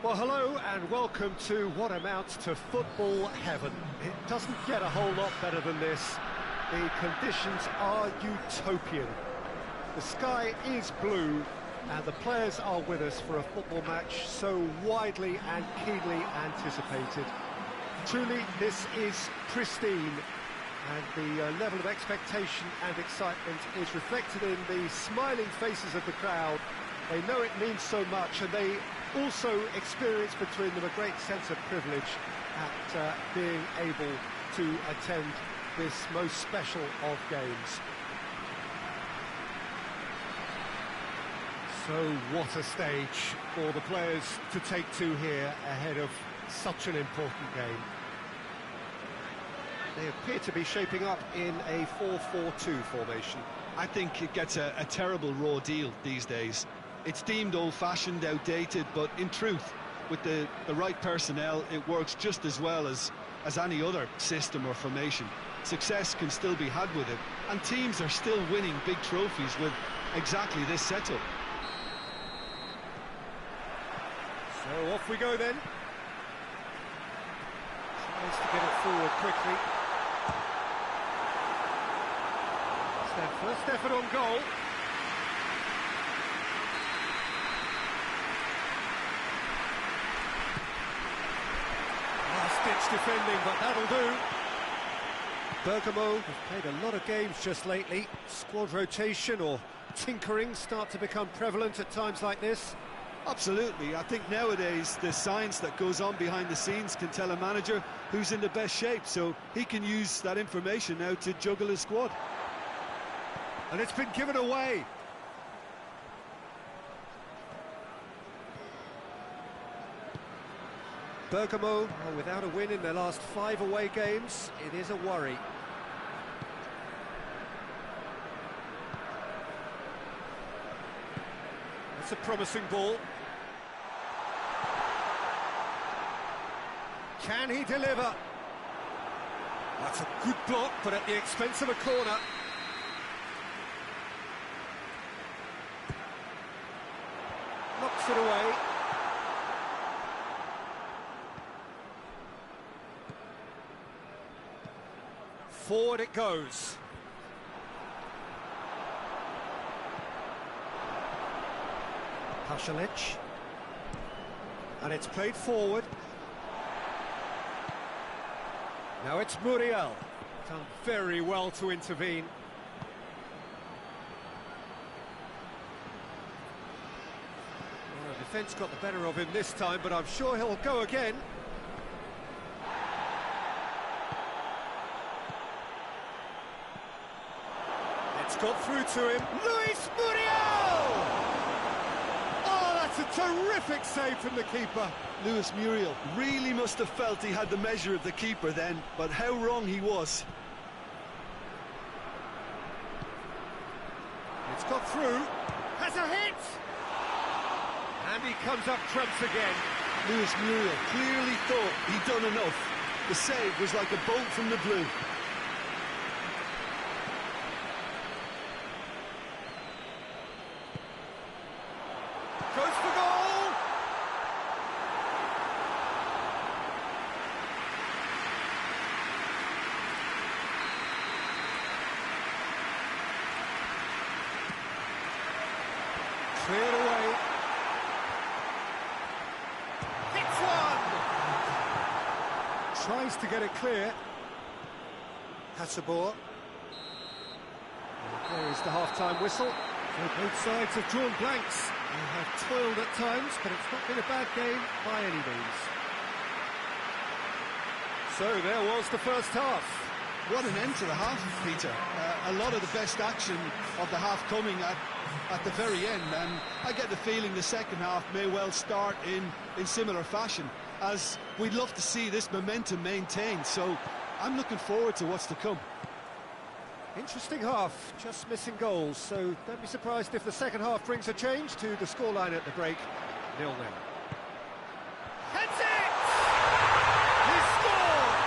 Well, hello and welcome to what amounts to football heaven. It doesn't get a whole lot better than this. The conditions are utopian. The sky is blue and the players are with us for a football match so widely and keenly anticipated. Truly, this is pristine, and the level of expectation and excitement is reflected in the smiling faces of the crowd. They know it means so much, and they also experience between them a great sense of privilege at being able to attend this most special of games. So what a stage for the players to take to here ahead of such an important game. They appear to be shaping up in a 4-4-2 formation. I think it gets a terrible raw deal these days. It's deemed old-fashioned, outdated, but in truth, with the right personnel, it works just as well as any other system or formation. Success can still be had with it, and teams are still winning big trophies with exactly this setup. So off we go then. Tries to get it forward quickly. It's their first effort on goal. Last-ditch defending, but that'll do. Bergamo have played a lot of games just lately. Squad rotation or tinkering start to become prevalent at times like this. Absolutely. I think nowadays the science that goes on behind the scenes can tell a manager who's in the best shape, so he can use that information now to juggle his squad. And it's been given away. Bergamo are without a win in their last 5 away games. It is a worry. That's a promising ball. Can he deliver? That's a good block, but at the expense of a corner. Knocks it away. Forward it goes. Pasalic. And it's played forward. Now it's Muriel. Done very well to intervene. Well, the defence got the better of him this time, but I'm sure he'll go again. It's got through to him. Luis Muriel! Oh, that's a terrific save from the keeper. Luis Muriel really must have felt he had the measure of the keeper then, but how wrong he was. It's got through. Has a hit! And he comes up trumps again. Luis Muriel clearly thought he'd done enough. The save was like a bolt from the blue. Goes for goal! Cleared away. Hits one! Tries to get it clear. Hasabor. There is the half-time whistle. So both sides have drawn blanks. They have toiled at times, but it's not been a bad game by any means. So there was the first half. What an end to the half, Peter. A lot of the best action of the half coming at the very end, and I get the feeling the second half may well start in similar fashion, as we'd love to see this momentum maintained, so I'm looking forward to what's to come. Interesting half, just missing goals, so don't be surprised if the second half brings a change to the scoreline at the break. 0-0. Heads it! He scored!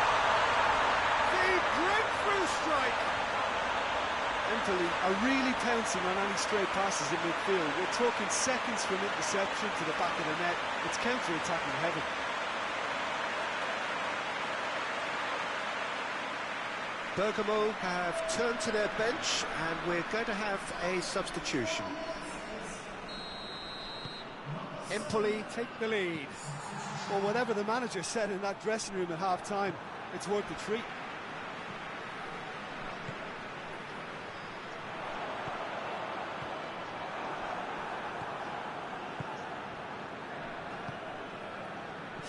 The breakthrough strike! Empoli are really pouncing on any stray passes in midfield. We're talking seconds from interception to the back of the net. It's counter-attacking heaven. Bergamo have turned to their bench, and we're going to have a substitution. Empoli take the lead. Well, whatever the manager said in that dressing room at half-time, it's worth the treat.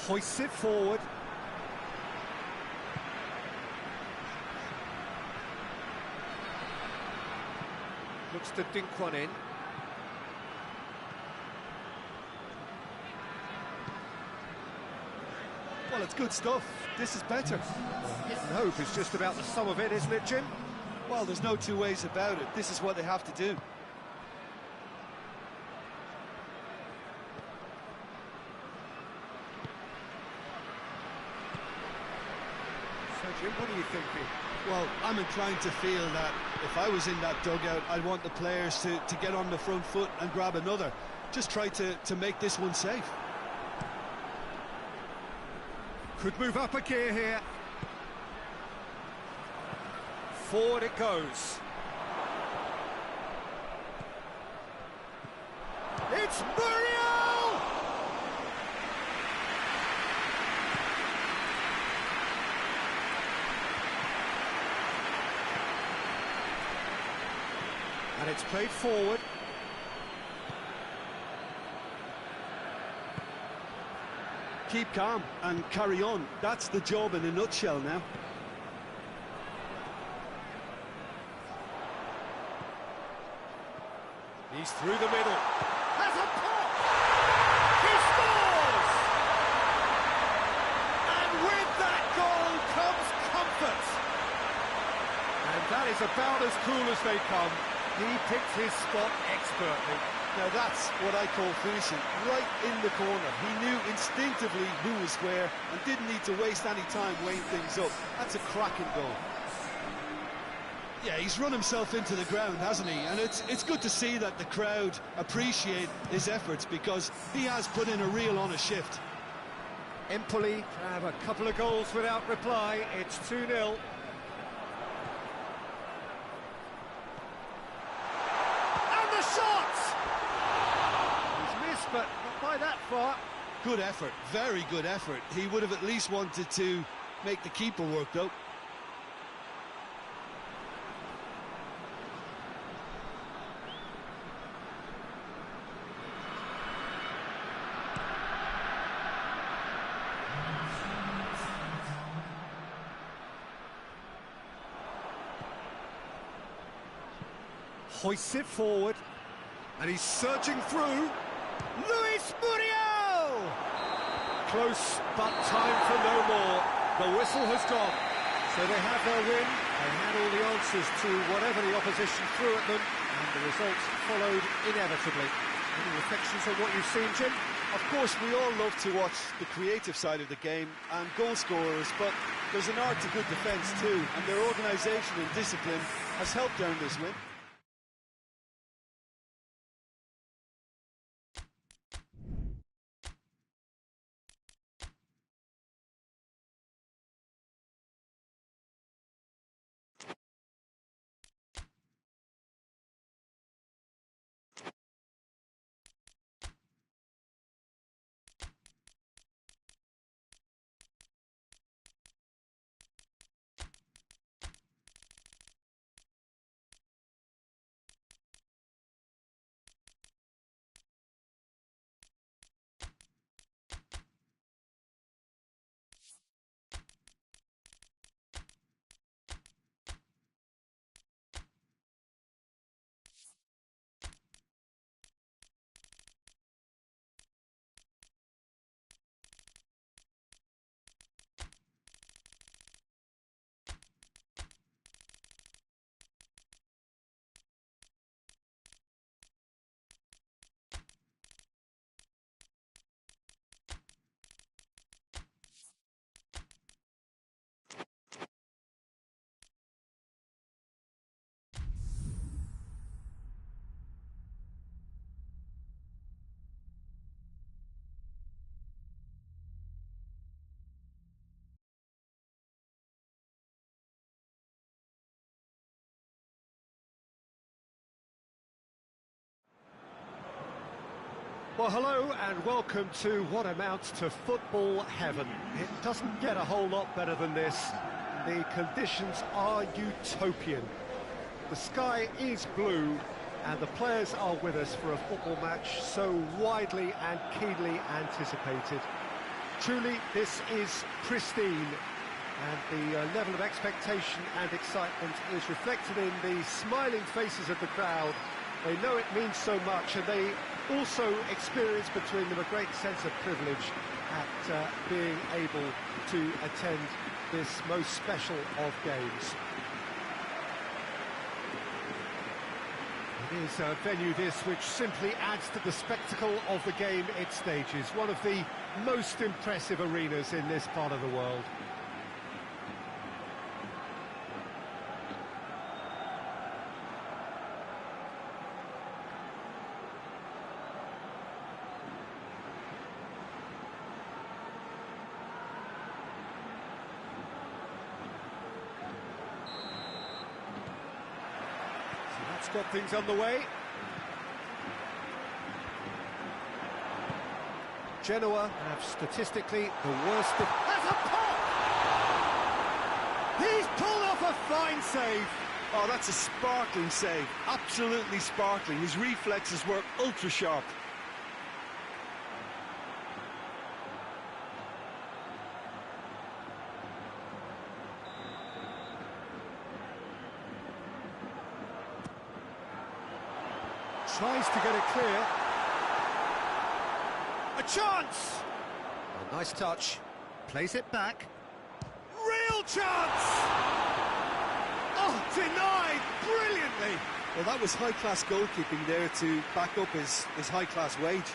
Hoists it forward. Looks to dink one in. Well, it's good stuff. This is better. Hit and hope is just about the sum of it, isn't it, Jim? Well, there's no two ways about it. This is what they have to do. So, Jim, what are you thinking? Well, I'm inclined to feel that if I was in that dugout, I'd want the players to get on the front foot and grab another. Just try to make this one safe. Could move up a gear here. Forward it goes. It's Muriel! And it's played forward. Keep calm and carry on. That's the job in a nutshell now. He's through the middle. Has a pop! He scores! And with that goal comes comfort. And that is about as cool as they come. He picked his spot expertly. Now that's what I call finishing, right in the corner. He knew instinctively who was where and didn't need to waste any time weighing things up. That's a cracking goal. Yeah, he's run himself into the ground, hasn't he? And it's good to see that the crowd appreciate his efforts, because he has put in a real honest shift. Empoli have a couple of goals without reply. It's 2-0. But not by that far. Good effort, very good effort. He would have at least wanted to make the keeper work, though. Hoists it forward, and he's surging through. Luis Muriel! Close, but time for no more. The whistle has gone. So they have their win. They had all the answers to whatever the opposition threw at them, and the results followed inevitably. Any reflections on what you've seen, Jim? Of course, we all love to watch the creative side of the game and goal scorers, but there's an art to good defence too, and their organisation and discipline has helped earn this win. Well, hello and welcome to what amounts to football heaven. It doesn't get a whole lot better than this. The conditions are utopian. The sky is blue and the players are with us for a football match so widely and keenly anticipated. Truly, this is pristine, and the level of expectation and excitement is reflected in the smiling faces of the crowd. They know it means so much, and they also experience between them a great sense of privilege at being able to attend this most special of games. It is a venue this which simply adds to the spectacle of the game it stages, one of the most impressive arenas in this part of the world. Got things on the way. Genoa have statistically the worst of... Has a pop! He's pulled off a fine save. Oh, that's a sparkling save. Absolutely sparkling. His reflexes were ultra sharp. Tries to get it clear. A chance! A nice touch. Plays it back. Real chance! Oh, denied brilliantly! Well, that was high-class goalkeeping there to back up his high-class wage.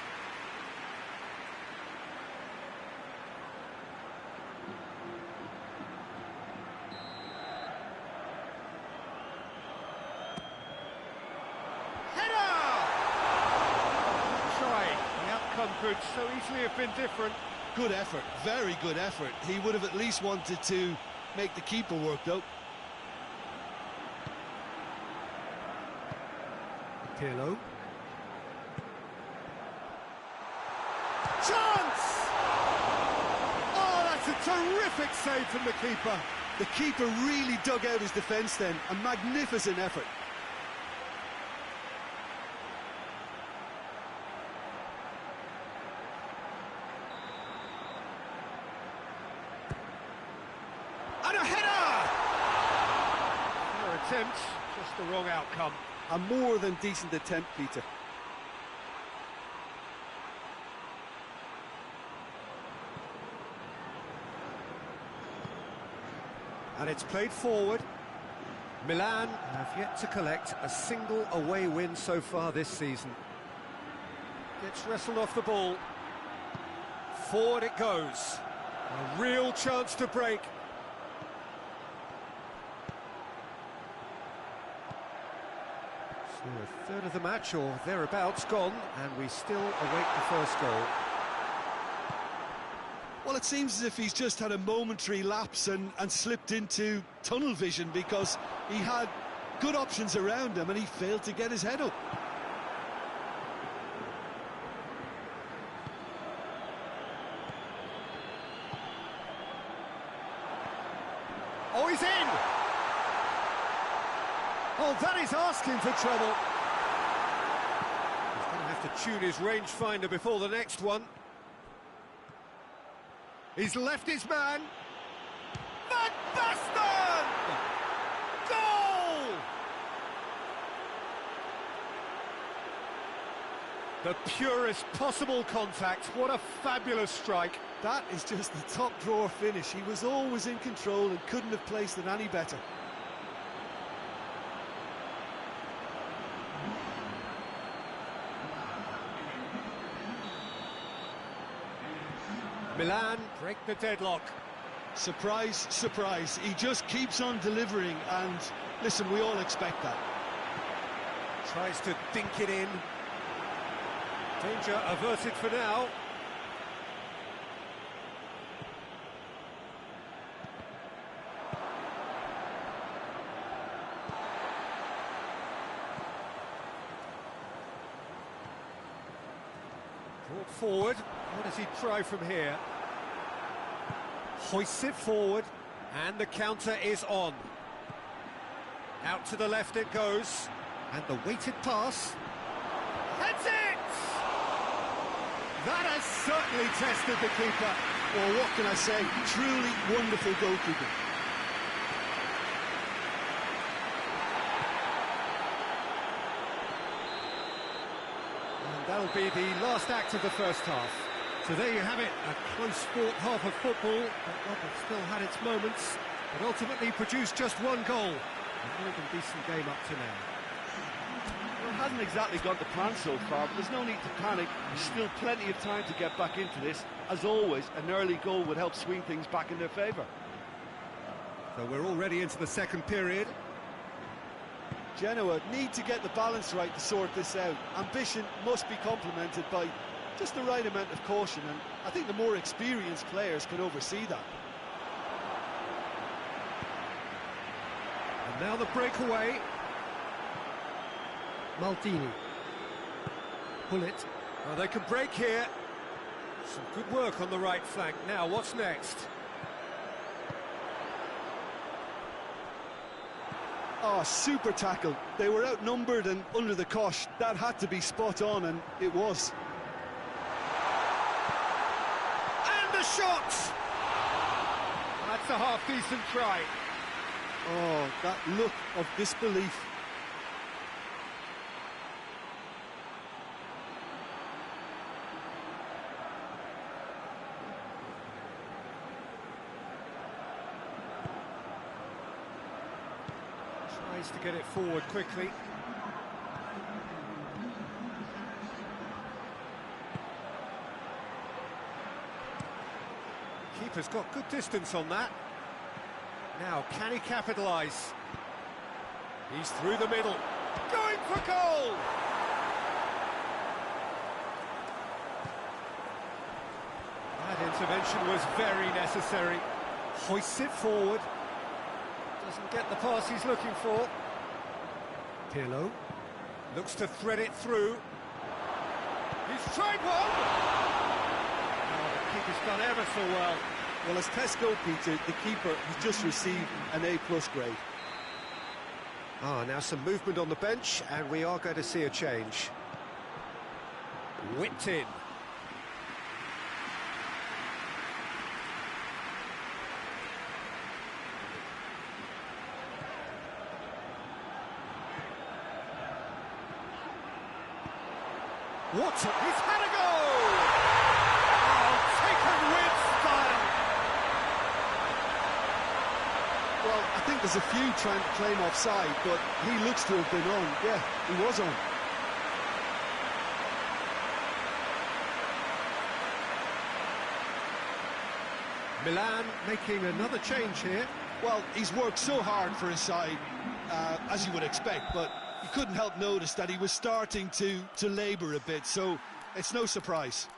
Could so easily have been different. Good effort, very good effort. He would have at least wanted to make the keeper work, though. Pirlo. Chance! Oh, that's a terrific save from the keeper. The keeper really dug out his defence then. A magnificent effort. Attempt, just the wrong outcome. A more than decent attempt, Peter. And it's played forward. Milan have yet to collect a single away win so far this season. Gets wrestled off the ball. Forward it goes. A real chance to break. A third of the match or thereabouts gone, and we still await the first goal. Well, it seems as if he's just had a momentary lapse and slipped into tunnel vision, because he had good options around him and he failed to get his head up. Oh, he's in! Oh, that is asking for trouble. He's going to have to tune his rangefinder before the next one. He's left his man. Van Basten! Goal! The purest possible contact. What a fabulous strike. That is just the top drawer finish. He was always in control and couldn't have placed it any better. Milan break the deadlock. Surprise, surprise. He just keeps on delivering, and listen, we all expect that. Tries to dink it in. Danger averted for now. Brought forward. What does he try from here? Hoists it forward, and the counter is on. Out to the left it goes, and the weighted pass. Heads it! That has certainly tested the keeper. Well, what can I say? Truly wonderful goalkeeping. And that'll be the last act of the first half. So there you have it, a close-fought half of football, but one that still had its moments, but ultimately produced just one goal. A more than decent game up to now. Well, it hasn't exactly got the plan so far, but there's no need to panic. There's still plenty of time to get back into this. As always, an early goal would help swing things back in their favour. So we're already into the second period. Genoa need to get the balance right to sort this out. Ambition must be complemented by just the right amount of caution, and I think the more experienced players can oversee that. And now the breakaway. Maldini. Pull it. Well, they can break here. Some good work on the right flank. Now, what's next? Oh, super tackle. They were outnumbered and under the cosh. That had to be spot on, and it was. And the shot! That's a half-decent try. Oh, that look of disbelief. Tries to get it forward quickly. Keeper's got good distance on that. Now, can he capitalise? He's through the middle. Going for goal! That intervention was very necessary. Hoists it forward. Doesn't get the pass he's looking for. Pirlo looks to thread it through. He's tried one! Oh, the keeper's done ever so well. Well, as tests go, Peter, the keeper has just received an A+ grade. Now some movement on the bench, and we are going to see a change. Whipped in. What? He's had a goal! Oh, taken with style! Well, I think there's a few trying to claim offside, but he looks to have been on. Yeah, he was on. Milan making another change here. Well, he's worked so hard for his side, as you would expect, but you couldn't help notice that he was starting to labour a bit, so it's no surprise.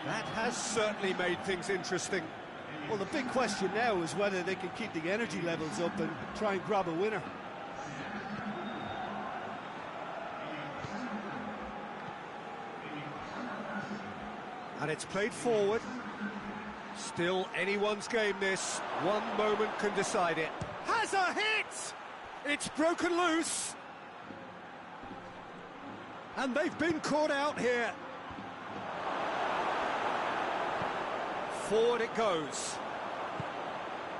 That has certainly made things interesting. Well, the big question now is whether they can keep the energy levels up and try and grab a winner. And it's played forward. Still anyone's game, this. One moment can decide it. Has a hit! It's broken loose. And they've been caught out here. Forward it goes.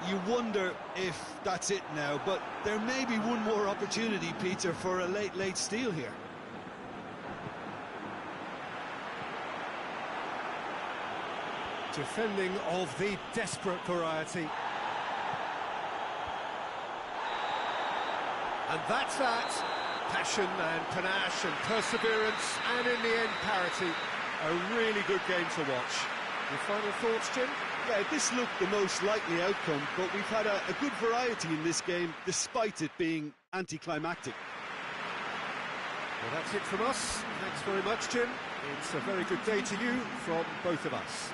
You wonder if that's it now, but there may be one more opportunity, Peter, for a late steal here. Defending of the desperate variety. And that's that. Passion and panache and perseverance, and in the end, parity. A really good game to watch. Your final thoughts, Jim? Yeah, this looked the most likely outcome, but we've had a good variety in this game, despite it being anticlimactic. Well, that's it from us. Thanks very much, Jim. It's a very good day to you from both of us.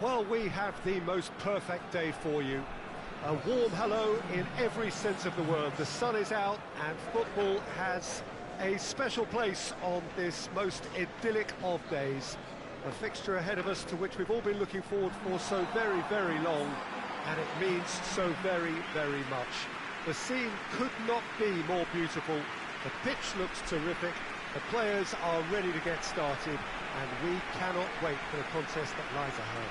Well, we have the most perfect day for you. A warm hello in every sense of the word. The sun is out and football has a special place on this most idyllic of days. A fixture ahead of us to which we've all been looking forward for so very, very long, and it means so very, very much. The scene could not be more beautiful. The pitch looks terrific. The players are ready to get started, and we cannot wait for the contest that lies ahead.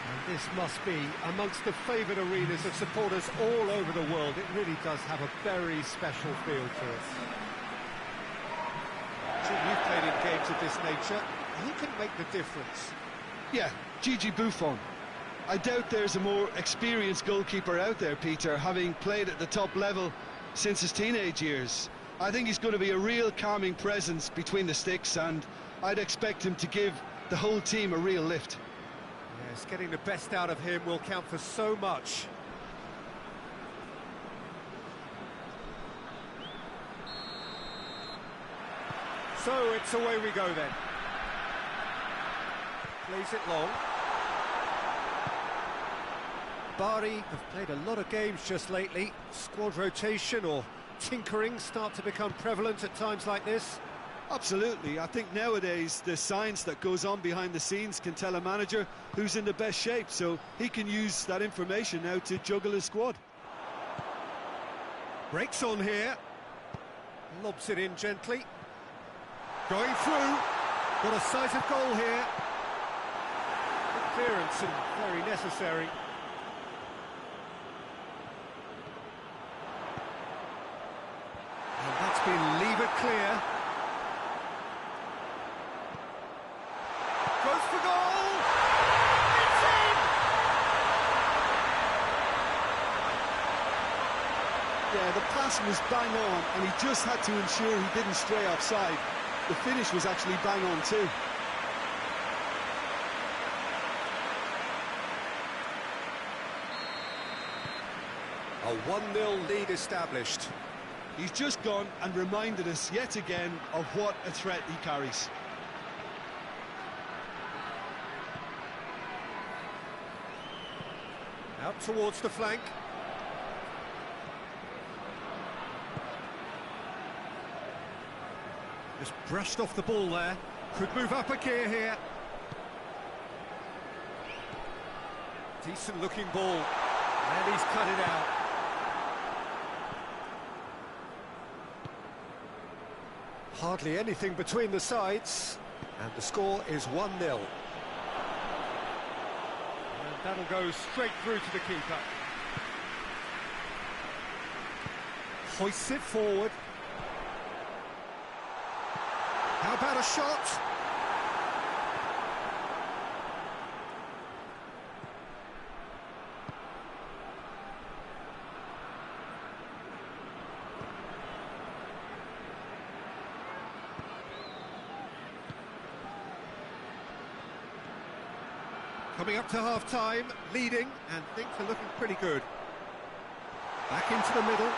And this must be amongst the favoured arenas of supporters all over the world. It really does have a very special feel to it. Jim, you've played in games of this nature. Who can make the difference? Yeah, Gigi Buffon. I doubt there's a more experienced goalkeeper out there, Peter, having played at the top level since his teenage years. I think he's going to be a real calming presence between the sticks, and I'd expect him to give the whole team a real lift. Yes, getting the best out of him will count for so much. So it's away we go then. Plays it long. Bari have played a lot of games just lately. Squad rotation or tinkering start to become prevalent at times like this. Absolutely. I think nowadays the science that goes on behind the scenes can tell a manager who's in the best shape, so he can use that information now to juggle his squad. Breaks on here. Lobs it in gently. Going through. Got a sight of goal here. Good clearance and very necessary. And that's been levered clear. Goes for goal! It's in! Yeah, the pass was bang on, and he just had to ensure he didn't stray offside. The finish was actually bang on too. A 1-0 lead established. He's just gone and reminded us yet again of what a threat he carries. Out towards the flank. Just brushed off the ball there. Could move up a gear here. Decent looking ball. And he's cut it out. Hardly anything between the sides. And the score is 1-0. And that'll go straight through to the keeper. Hoists it forward. How about a shot? Coming up to half-time, leading, and things are looking pretty good. Back into the middle.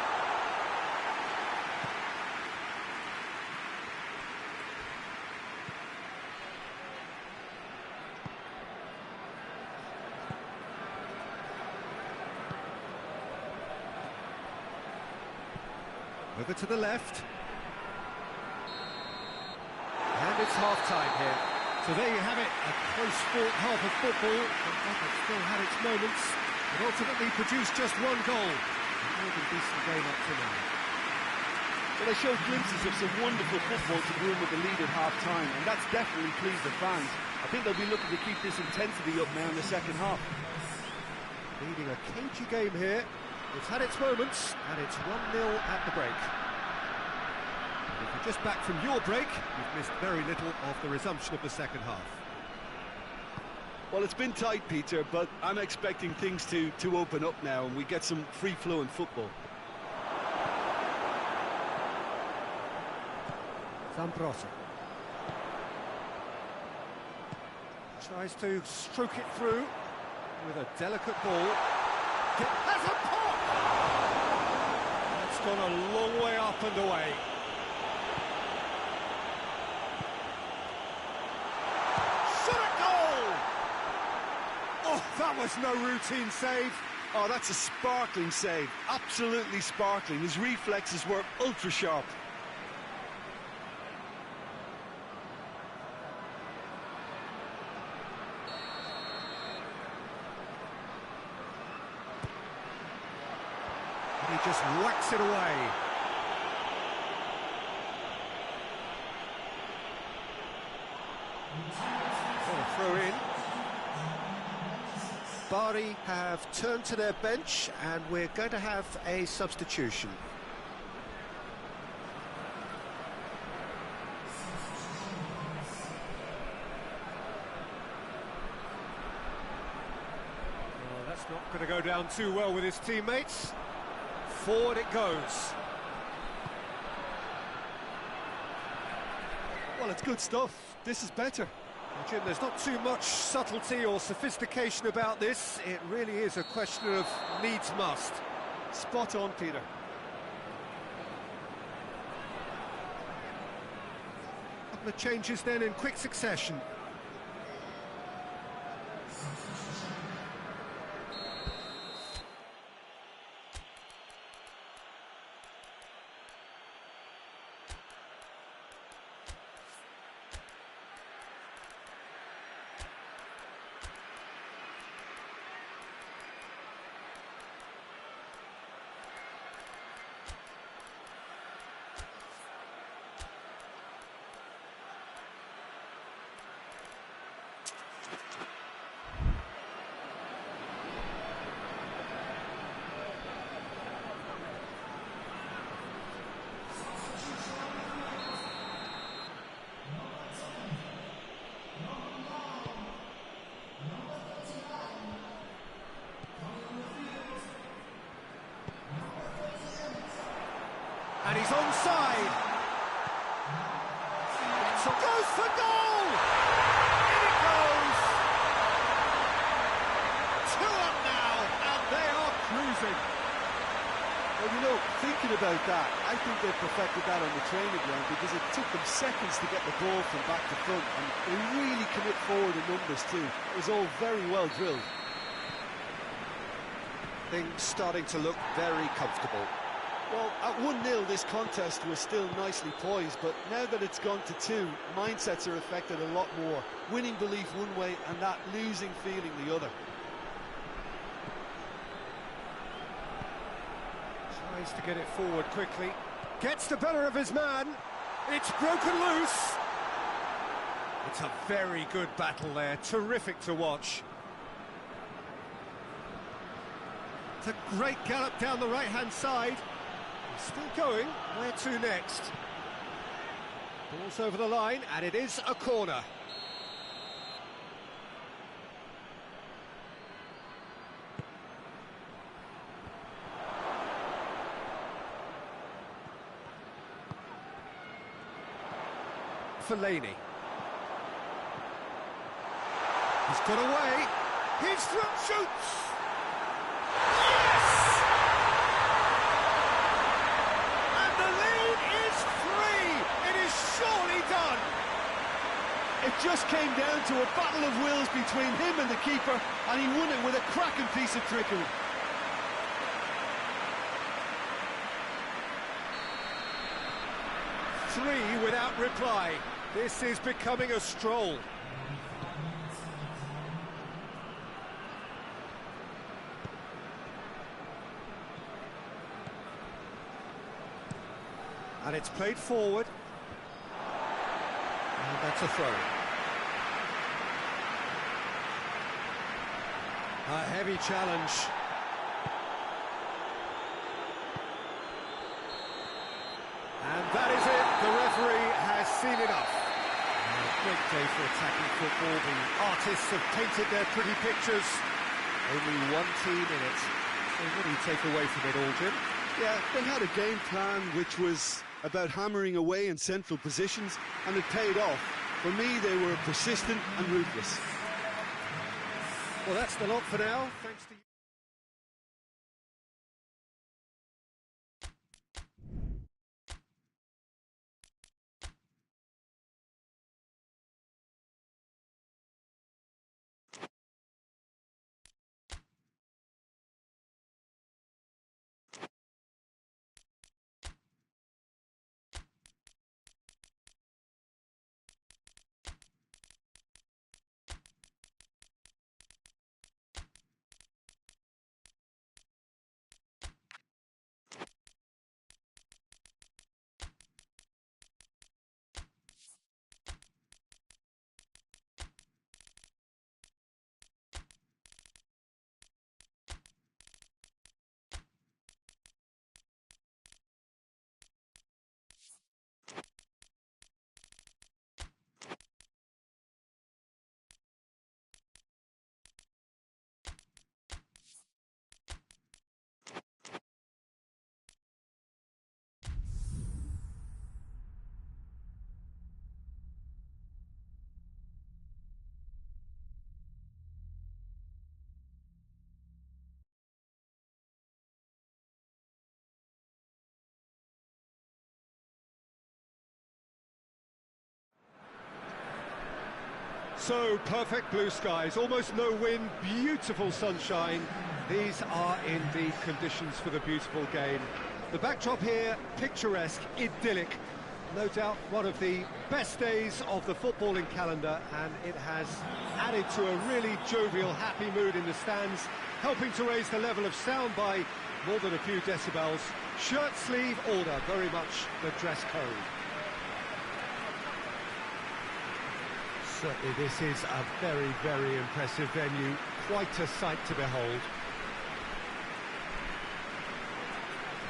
Over to the left. And it's half-time here. So there you have it, a close-fought half of football, but one that still had its moments, and ultimately produced just one goal. A more than decent game up to now. Well, they showed glimpses of some wonderful football to go in with the lead at half-time, and that's definitely pleased the fans. I think they'll be looking to keep this intensity up now in the second half. Leading a cagey game here. It's had its moments, and it's 1-0 at the break. And if you're just back from your break, you've missed very little of the resumption of the second half. Well, it's been tight, Peter, but I'm expecting things to open up now and we get some free-flowing football. Zambrotta tries to stroke it through with a delicate ball. It has a pop! That's gone a long way up and away. Shot at goal! Oh, that was no routine save. Oh, that's a sparkling save. Absolutely sparkling. His reflexes were ultra-sharp. He just whacks it away. Oh, throw in. Bari have turned to their bench and we're going to have a substitution. Oh, that's not going to go down too well with his teammates. Forward it goes. Well, it's good stuff. This is better. Well, Jim, there's not too much subtlety or sophistication about this. It really is a question of needs must. Spot on, Peter. Couple of changes then in quick succession. And he's onside. So goes for goal! In it goes! 2 up now, and they are cruising. Well, you know, thinking about that, I think they perfected that on the training ground because it took them seconds to get the ball from back to front, and they really commit forward in numbers too. It was all very well drilled. Things starting to look very comfortable. Well, at 1-0, this contest was still nicely poised, but now that it's gone to 2, mindsets are affected a lot more. Winning belief one way and that losing feeling the other. Tries to get it forward quickly. Gets the better of his man. It's broken loose. It's a very good battle there. Terrific to watch. It's a great gallop down the right-hand side. Still going. Where to next? Ball's over the line, and it is a corner. Fellaini. He's got away. His throat shoots. Yes! And the lead is 3. It is surely done. It just came down to a battle of wills between him and the keeper, and he won it with a cracking piece of trickery. Three without reply. This is becoming a stroll. And it's played forward. And that's a throw. A heavy challenge. And that is it. The referee has seen enough. A great day for attacking football. The artists have painted their pretty pictures. Only one team in it. So what do you take away from it all, Jim? Yeah, they had a game plan which was about hammering away in central positions, and it paid off. For me, they were persistent and ruthless. Well, that's the lot for now. Thanks to you. So, perfect blue skies, almost no wind, beautiful sunshine. These are indeed conditions for the beautiful game. The backdrop here, picturesque, idyllic. No doubt one of the best days of the footballing calendar, and it has added to a really jovial, happy mood in the stands, helping to raise the level of sound by more than a few decibels. Shirt sleeve order, very much the dress code. Certainly this is a very, very impressive venue, quite a sight to behold.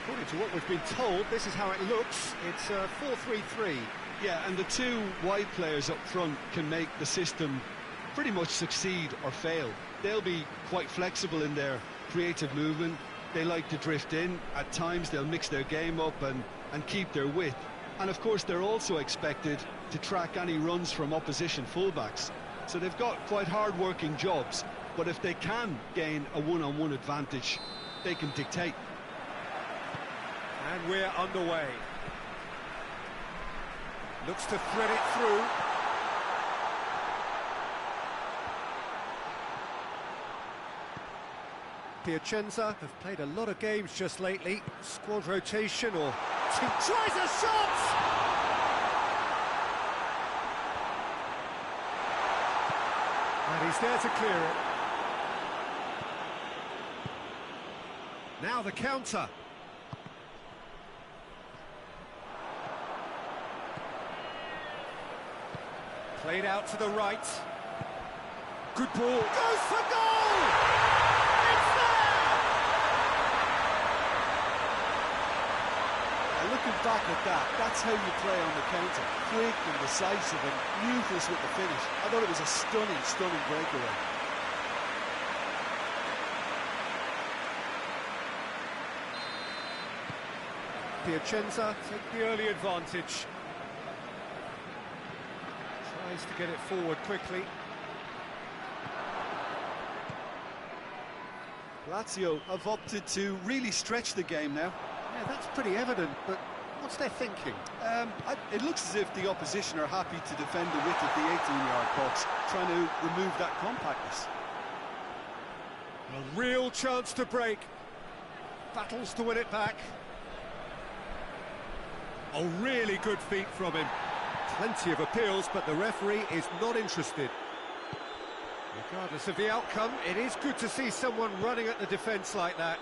According to what we've been told, this is how it looks. It's 4-3-3. Yeah, and the two wide players up front can make the system pretty much succeed or fail. They'll be quite flexible in their creative movement. They like to drift in. At times they'll mix their game up and keep their width. And of course they're also expected to track any runs from opposition fullbacks. So they've got quite hard-working jobs, but if they can gain a one-on-one advantage, they can dictate. And we're underway. Looks to thread it through. Piacenza have played a lot of games just lately. Squad rotation or... He tries a shot! And he's there to clear it. Now the counter. Played out to the right. Good ball. Goes for goal! It's there! Now, looking back at that, that's how you play on the counter. Quick and decisive and ruthless with the finish. I thought it was a stunning, stunning breakaway. Piacenza take the early advantage. Tries to get it forward quickly. Lazio have opted to really stretch the game now. Yeah, that's pretty evident, but what's their thinking? It looks as if the opposition are happy to defend the width of the 18-yard box, trying to remove that compactness. A real chance to break. Battles to win it back. Oh, really good feet from him. Plenty of appeals, but the referee is not interested. Regardless of the outcome, it is good to see someone running at the defence like that.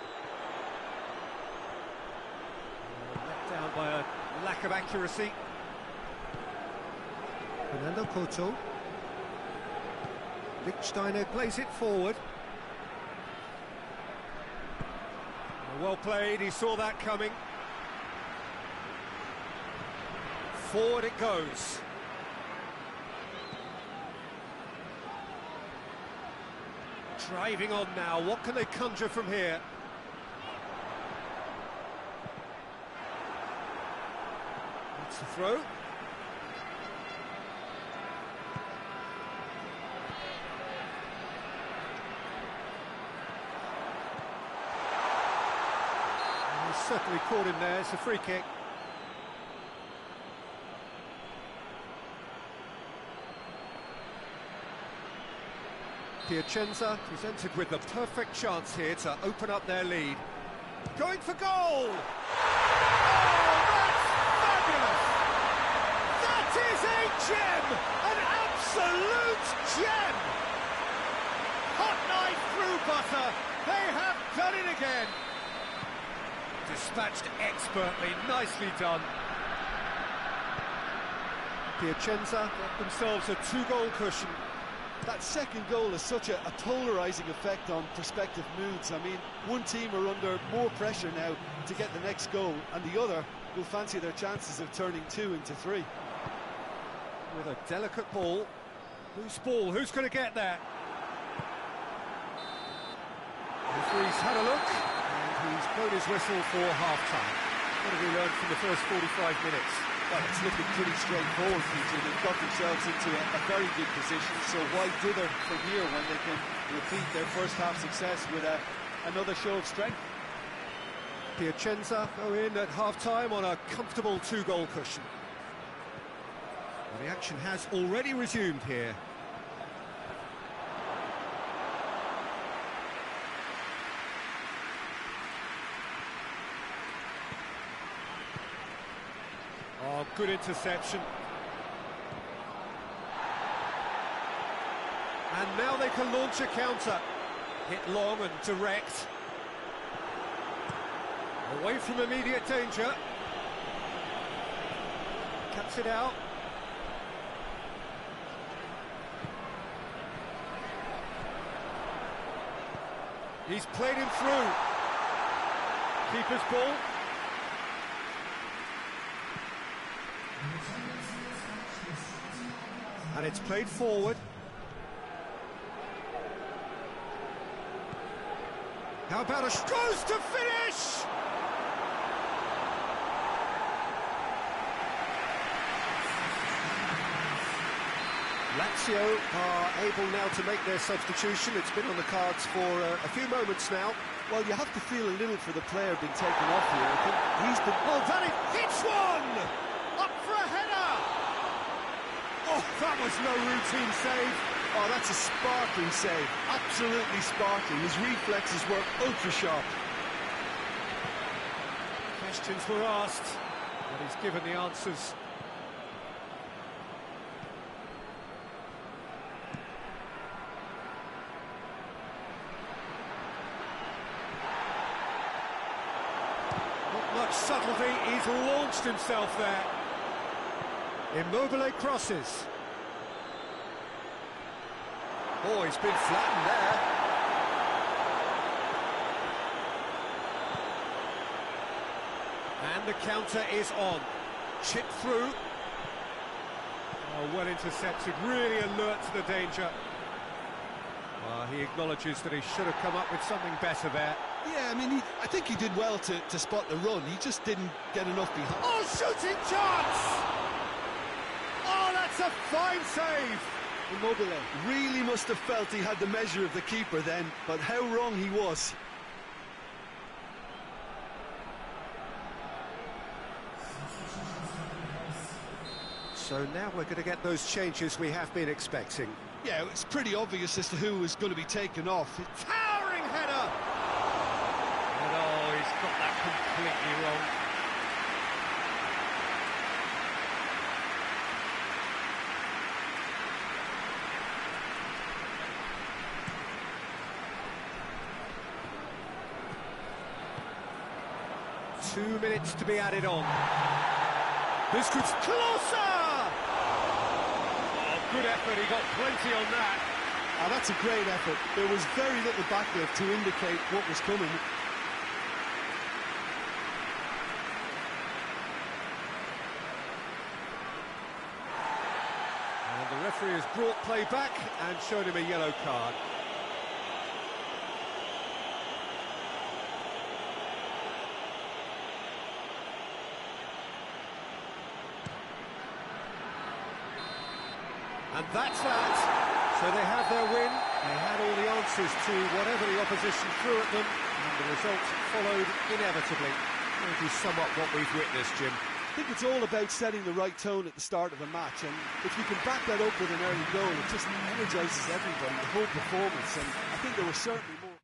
Let down by a lack of accuracy. Fernando Couto. Lichtsteiner plays it forward. Well played, he saw that coming. Forward it goes. Driving on now, what can they conjure from here? That's the throw. And he's certainly caught him there, it's a free kick. Piacenza presented with the perfect chance here to open up their lead. Going for goal! Oh, that's fabulous! That is a gem! An absolute gem! Hot knife through butter. They have done it again. Dispatched expertly, nicely done. Piacenza got themselves a 2-goal cushion. That second goal has such a polarising effect on prospective moods. I mean, one team are under more pressure now to get the next goal, and the other will fancy their chances of turning 2 into 3. With a delicate ball. Loose ball, who's going to get there? Referee's had a look, and he's blown his whistle for half-time. What have we learned from the first 45 minutes? Well, it's looking pretty straightforward, Peter. They've got themselves into a very good position, so why dither from here when they can repeat their first half success with another show of strength? Piacenza go in at half-time on a comfortable 2-goal cushion. Well, the action has already resumed here. Oh, good interception. And now they can launch a counter. Hit long and direct. Away from immediate danger. Cuts it out. He's played him through. Keeper's ball. And it's played forward. How about a goes to finish? Lazio are able now to make their substitution. It's been on the cards for a few moments now. Well, you have to feel a little for the player being taken off here. I think he's been... Oh, Danny hits one! Up for a header! Oh, that was no routine save. Oh, that's a sparkling save. Absolutely sparkling. His reflexes were ultra-sharp. Questions were asked, but he's given the answers. Not much subtlety, he's launched himself there. Immobile crosses. Oh, he's been flattened there. And the counter is on. Chip through. Oh, well intercepted, really alert to the danger. Well, he acknowledges that he should have come up with something better there. Yeah, I mean, I think he did well to spot the run. He just didn't get enough behind. Oh, shooting chance! Oh, that's a fine save! Immobile really must have felt he had the measure of the keeper then, but how wrong he was. So now we're going to get those changes we have been expecting. Yeah, it's pretty obvious as to who was going to be taken off. Towering header! And oh, he's got that completely wrong. Two minutes to be added on. This could... Closer! Oh, good effort, he got plenty on that. Oh, that's a great effort. There was very little backlift to indicate what was coming. And the referee has brought play back and showed him a yellow card. And that's that. So they have their win. They had all the answers to whatever the opposition threw at them, and the result followed inevitably. How would you sum up what we've witnessed, Jim? I think it's all about setting the right tone at the start of a match, and if you can back that up with an early goal, it just energises everybody, the whole performance, and I think there was certainly more.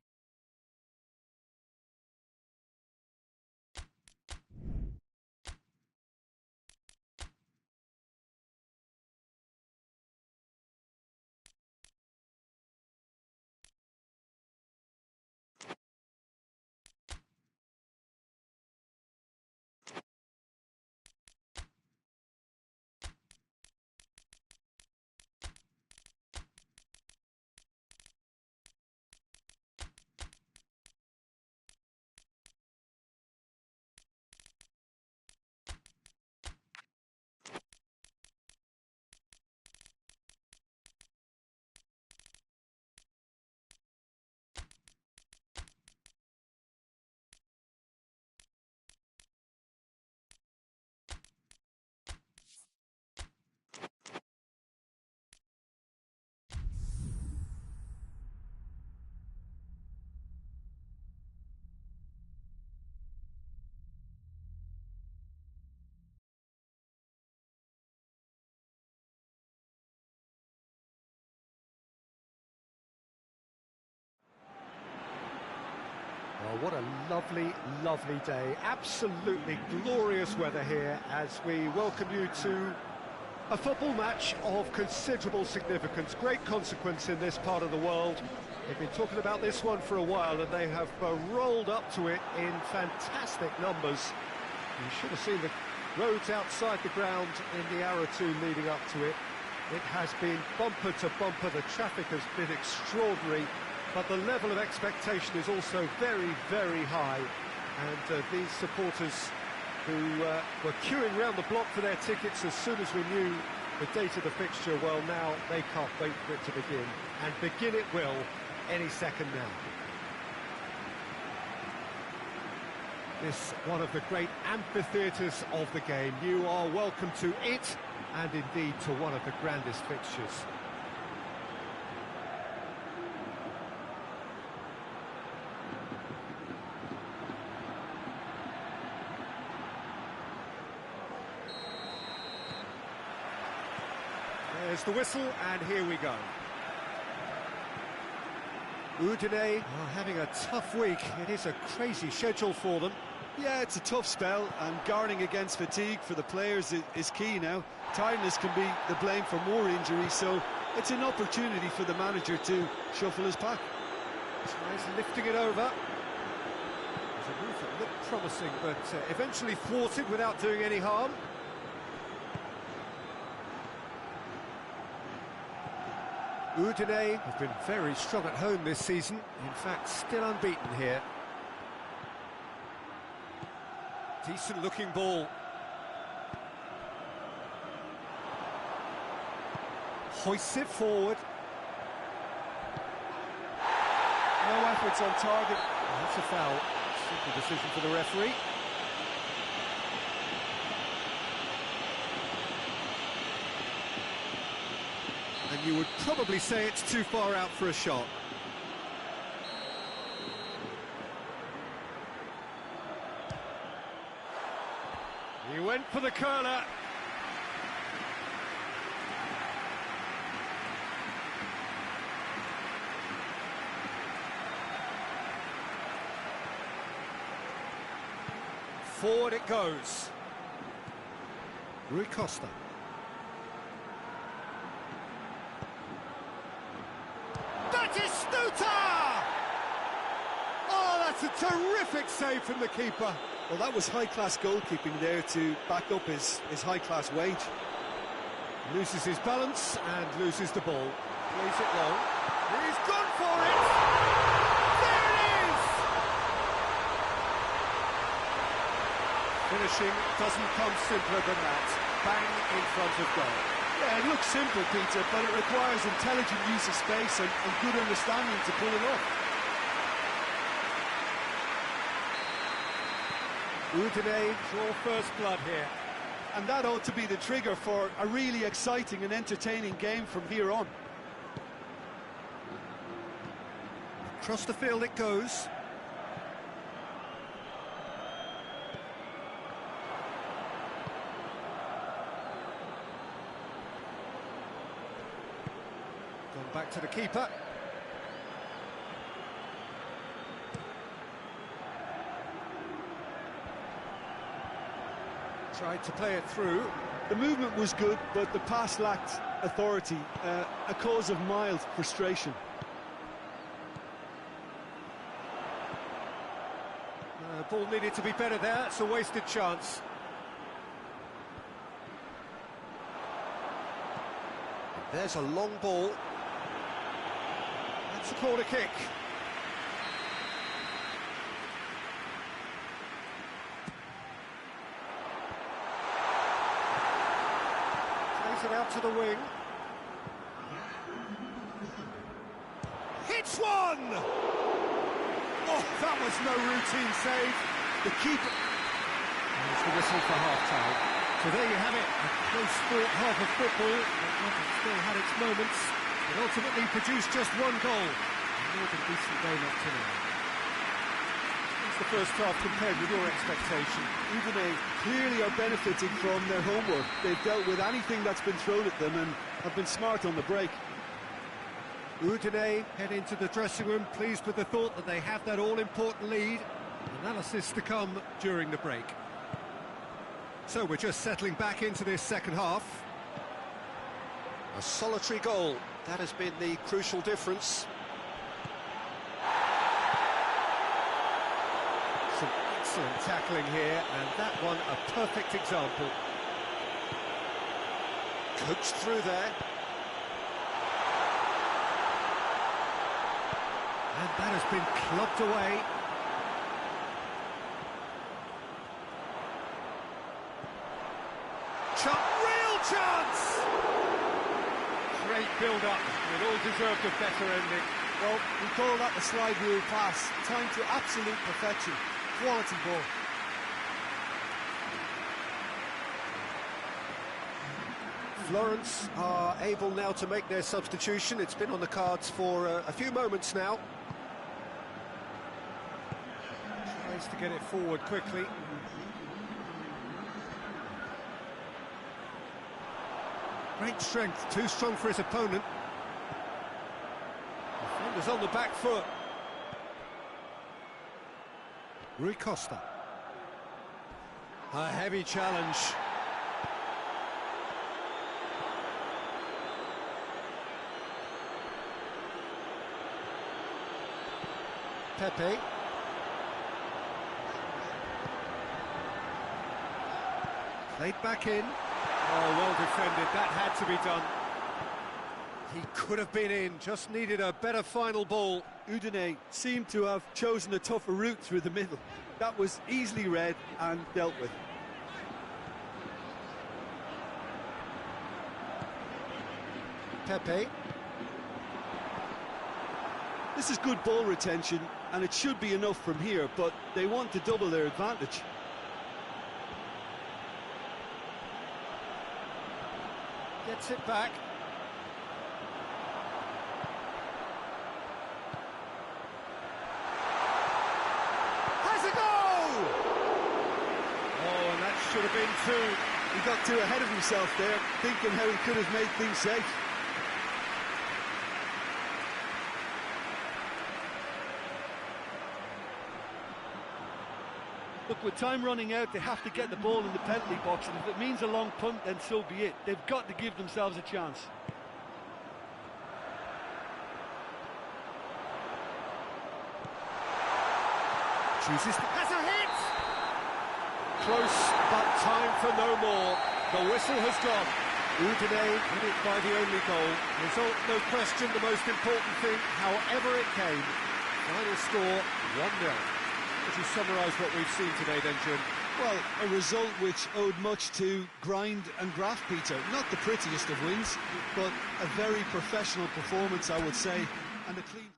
Well, what a lovely, lovely day. Absolutely glorious weather here as we welcome you to a football match of considerable significance, great consequence in this part of the world. They've been talking about this one for a while and they have rolled up to it in fantastic numbers. You should have seen the roads outside the ground in the hour or two leading up to it. It has been bumper to bumper, the traffic has been extraordinary. But the level of expectation is also very, very high. And these supporters who were queuing round the block for their tickets as soon as we knew the date of the fixture, well, now they can't wait for it to begin. And begin it will any second now. This one of the great amphitheatres of the game. You are welcome to it, and indeed to one of the grandest fixtures. There's the whistle, and here we go. Udine are having a tough week. It is a crazy schedule for them. Yeah, it's a tough spell, and guarding against fatigue for the players is key now. Tiredness can be the blame for more injuries, so it's an opportunity for the manager to shuffle his pack. Tries lifting it over. There's a move that looked promising, but eventually thwarted without doing any harm. Udine have been very strong at home this season. In fact, still unbeaten here. Decent looking ball. Hoists it forward. No efforts on target. That's a foul. Simple decision for the referee. And you would probably say it's too far out for a shot. He went for the curler. Forward it goes. Rui Costa. That is Stuta! Oh, that's a terrific save from the keeper. Well, that was high-class goalkeeping there to back up his high-class wage. Loses his balance and loses the ball. Plays it long. He's gone for it! There it is! Finishing doesn't come simpler than that. Bang in front of goal. Yeah, it looks simple, Peter, but it requires intelligent use of space and good understanding to pull it off. Udine draw first blood here. And that ought to be the trigger for a really exciting and entertaining game from here on. Across the field it goes. Gone back to the keeper. Tried to play it through. The movement was good, but the pass lacked authority, a cause of mild frustration. Ball needed to be better there. It's a wasted chance. There's a long ball. That's a corner kick. Plays it out to the wing. Hits one! Oh, that was no routine save. The keeper... There's the whistle for half-time. So there you have it, a close-fought half of football. It still had its moments. It ultimately produced just one goal. A more than decent game up to now. What's the first half compared with your expectation? Udine clearly are benefiting from their homework. They've dealt with anything that's been thrown at them and have been smart on the break. Udine head into the dressing room, pleased with the thought that they have that all-important lead. Analysis to come during the break. So we're just settling back into this second half. A solitary goal, that has been the crucial difference. Some excellent tackling here, and that one a perfect example. Coached through there. And that has been clubbed away. Real chance! Great build-up. It all deserved a better ending. Well, we call that the slide rule pass. Time to absolute perfection. Quality ball. Florence are able now to make their substitution. It's been on the cards for a few moments now. Tries to get it forward quickly. Great strength, too strong for his opponent. Was on the back foot. Rui Costa. A heavy challenge. Pepe. Played back in. Oh, well defended. That had to be done. He could have been in, just needed a better final ball. Udine seemed to have chosen a tougher route through the middle. That was easily read and dealt with. Pepe. This is good ball retention, and it should be enough from here, but they want to double their advantage. Gets it back. Has a goal! Oh, and that should have been two. He got too ahead of himself there, thinking how he could have made things safe. Look, with time running out, they have to get the ball in the penalty box, and if it means a long punt, then so be it. They've got to give themselves a chance. Chooses, has a hit! Close, but time for no more. The whistle has gone. Udine win it by the only goal. Result, no question, the most important thing, however it came. Final score, 1-0. Would you summarise what we've seen today then, Jim? Well, a result which owed much to grind and graft, Peter. Not the prettiest of wins, but a very professional performance, I would say, and a clean...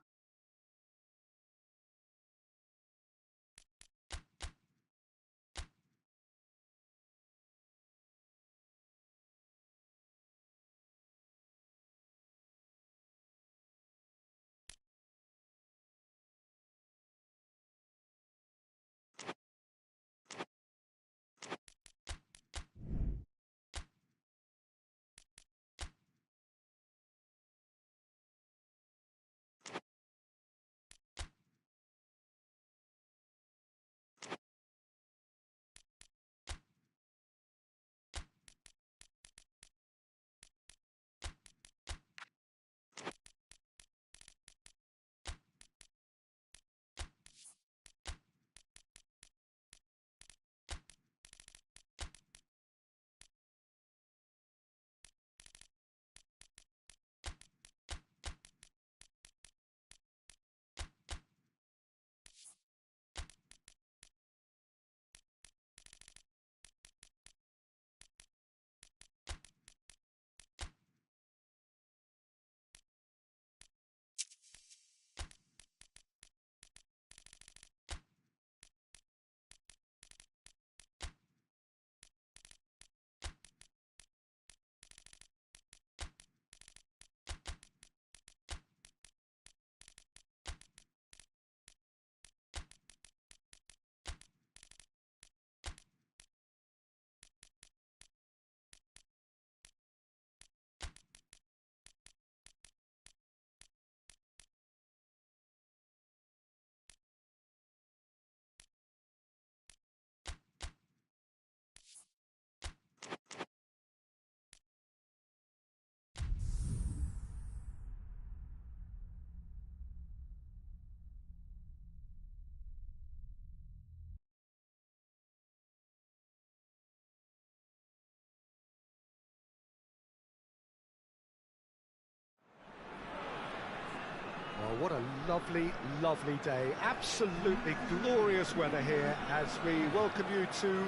Oh, what a lovely, lovely day. Absolutely glorious weather here as we welcome you to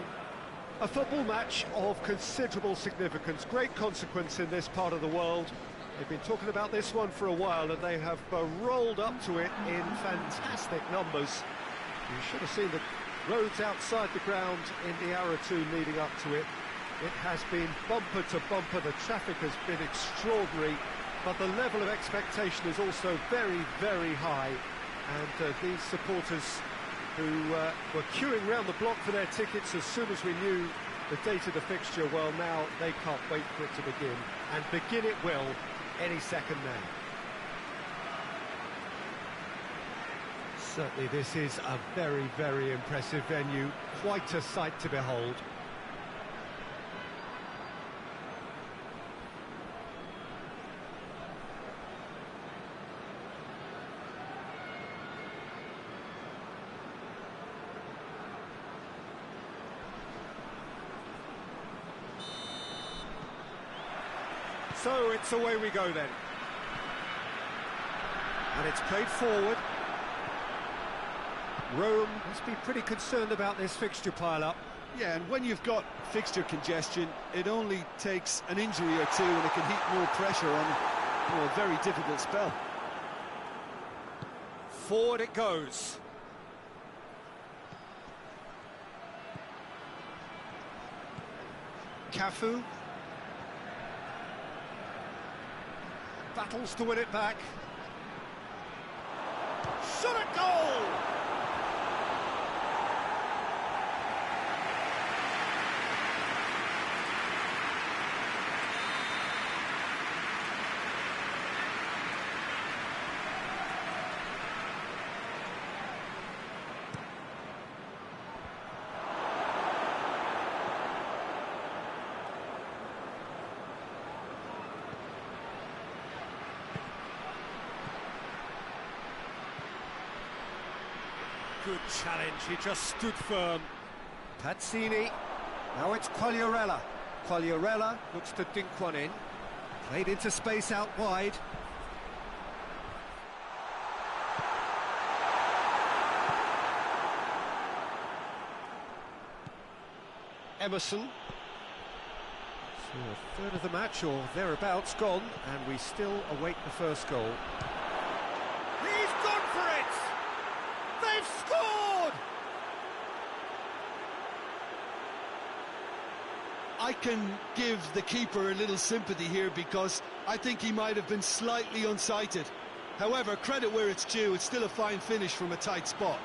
a football match of considerable significance, great consequence in this part of the world. They've been talking about this one for a while and they have rolled up to it in fantastic numbers. You should have seen the roads outside the ground in the hour or two leading up to it. It has been bumper to bumper, the traffic has been extraordinary, but the level of expectation is also very, very high. And these supporters who were queuing round the block for their tickets as soon as we knew the date of the fixture, well, now they can't wait for it to begin. And begin it will any second now. Certainly this is a very, very impressive venue. Quite a sight to behold. So it's away we go then. And it's played forward. Rome must be pretty concerned about this fixture pile-up. Yeah, and when you've got fixture congestion, it only takes an injury or two and it can heap more pressure on a very difficult spell. Forward it goes. Cafu. Battles to win it back. Shot at goal! Good challenge, he just stood firm. Pazzini, now it's Quagliarella. Quagliarella looks to dink one in. Played into space out wide. Emerson. So a third of the match or thereabouts gone, and we still await the first goal. He's gone for it! They've scored! I can give the keeper a little sympathy here because I think he might have been slightly unsighted. However, credit where it's due, it's still a fine finish from a tight spot.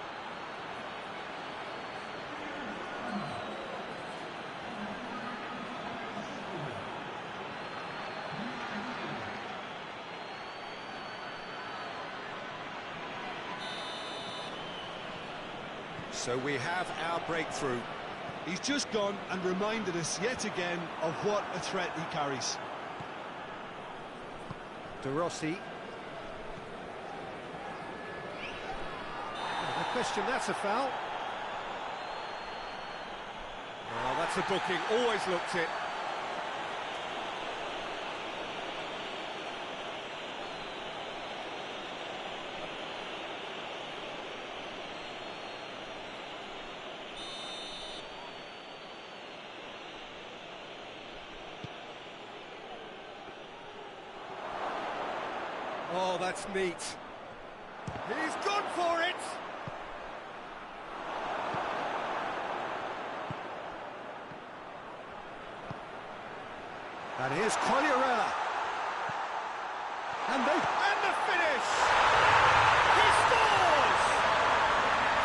So we have our breakthrough. He's just gone and reminded us yet again of what a threat he carries. De Rossi. No question, that's a foul. Oh, that's a booking, always looked it. Oh, that's neat. He's gone for it! And here's Quagliarella. And the finish! He scores!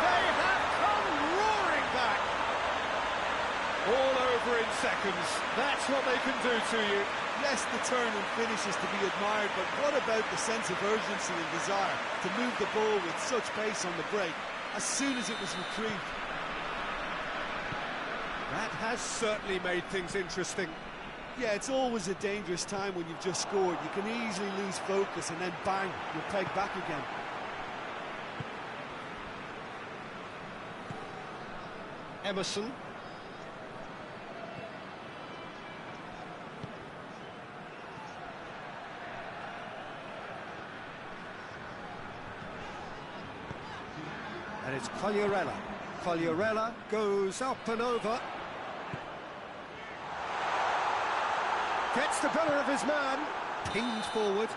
They have come roaring back! All over in seconds. That's what they can do to you. Yes, the turn and finish is to be admired, but what about the sense of urgency and desire to move the ball with such pace on the break as soon as it was retrieved? That has certainly made things interesting. Yeah, it's always a dangerous time when you've just scored. You can easily lose focus and then bang, you're pegged back again. Emerson. And it's Quagliarella. Quagliarella goes up and over. Gets the better of his man. Pinged forward.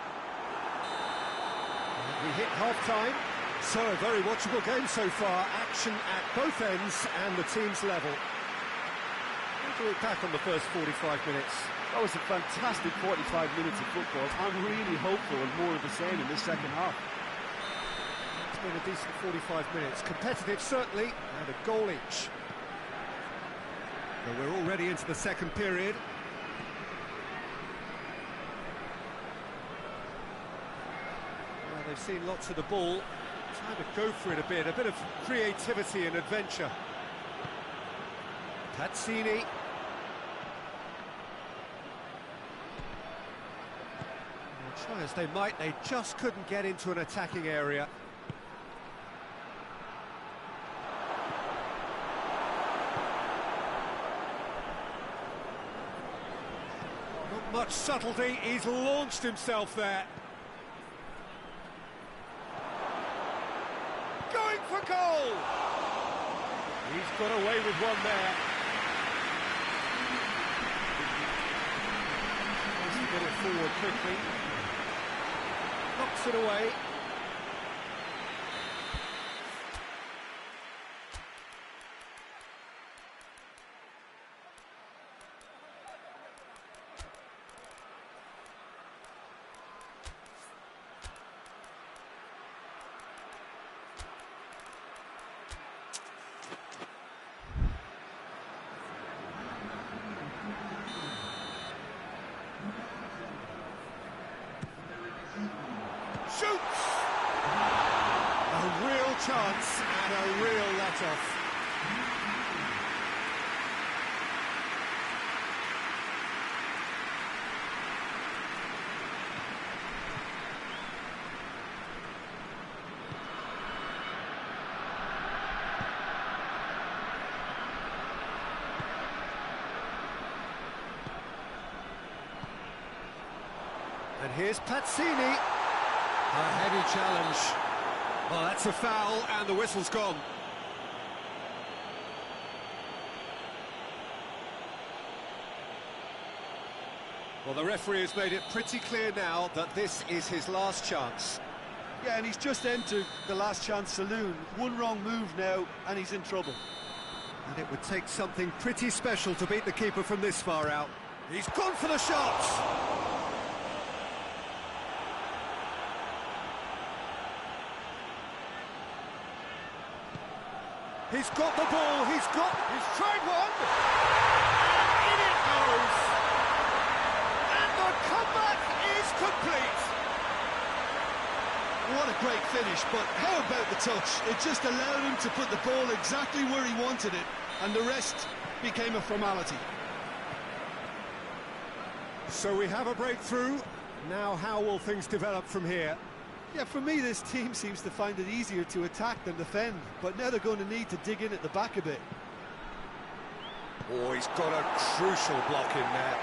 And we hit half-time. So a very watchable game so far. Action at both ends and the team's level. We'll do it back on the first 45 minutes. That was a fantastic 45 minutes of football. I'm really hopeful of more of the same in this second half. It's been a decent 45 minutes. Competitive, certainly, and a goal each. But we're already into the second period. Well, they've seen lots of the ball. Trying to go for it a bit of creativity and adventure. Pazzini. Try as they might, they just couldn't get into an attacking area. Not much subtlety, he's launched himself there. Going for goal! He's got away with one there. Tries to get it forward quickly. Knocks it away. Shoots! A real chance and a real let-off. And here's Pazzini. A heavy challenge. Well, that's a foul, and the whistle's gone. Well, the referee has made it pretty clear now that this is his last chance. Yeah, and he's just entered the last chance saloon. One wrong move now, and he's in trouble. And it would take something pretty special to beat the keeper from this far out. He's gone for the shot! He's got the ball, he's tried one! And in it goes! And the comeback is complete! What a great finish, but how about the touch? It just allowed him to put the ball exactly where he wanted it, and the rest became a formality. So we have a breakthrough. Now how will things develop from here? Yeah, for me, this team seems to find it easier to attack than defend, but now they're going to need to dig in at the back a bit. Oh, he's got a crucial block in there.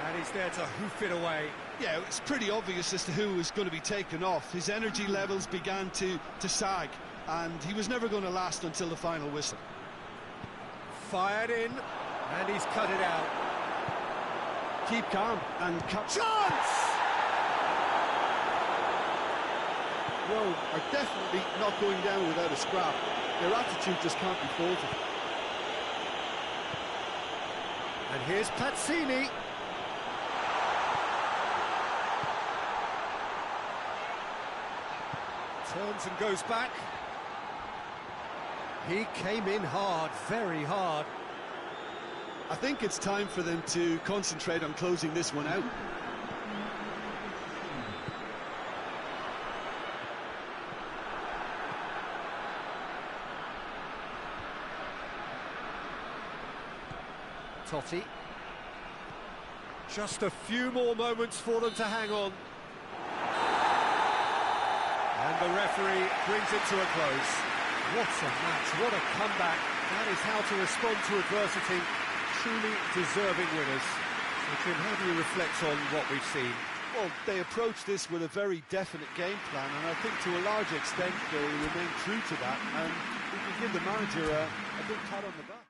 And he's there to hoof it away. Yeah, it's pretty obvious as to who was going to be taken off. His energy levels began to sag, and he was never going to last until the final whistle. Fired in, and he's cut it out. Keep calm and cut. Chance! Rome are definitely not going down without a scrap. Their attitude just can't be faulted. And here's Pazzini. Turns and goes back. He came in hard, very hard. I think it's time for them to concentrate on closing this one out. Totti. Just a few more moments for them to hang on. And the referee brings it to a close. What a match, what a comeback. That is how to respond to adversity. Truly deserving winners. So Tim, how do you reflect on what we've seen? Well, they approached this with a very definite game plan, and I think to a large extent they remain true to that, and we can give the manager a big pat on the back.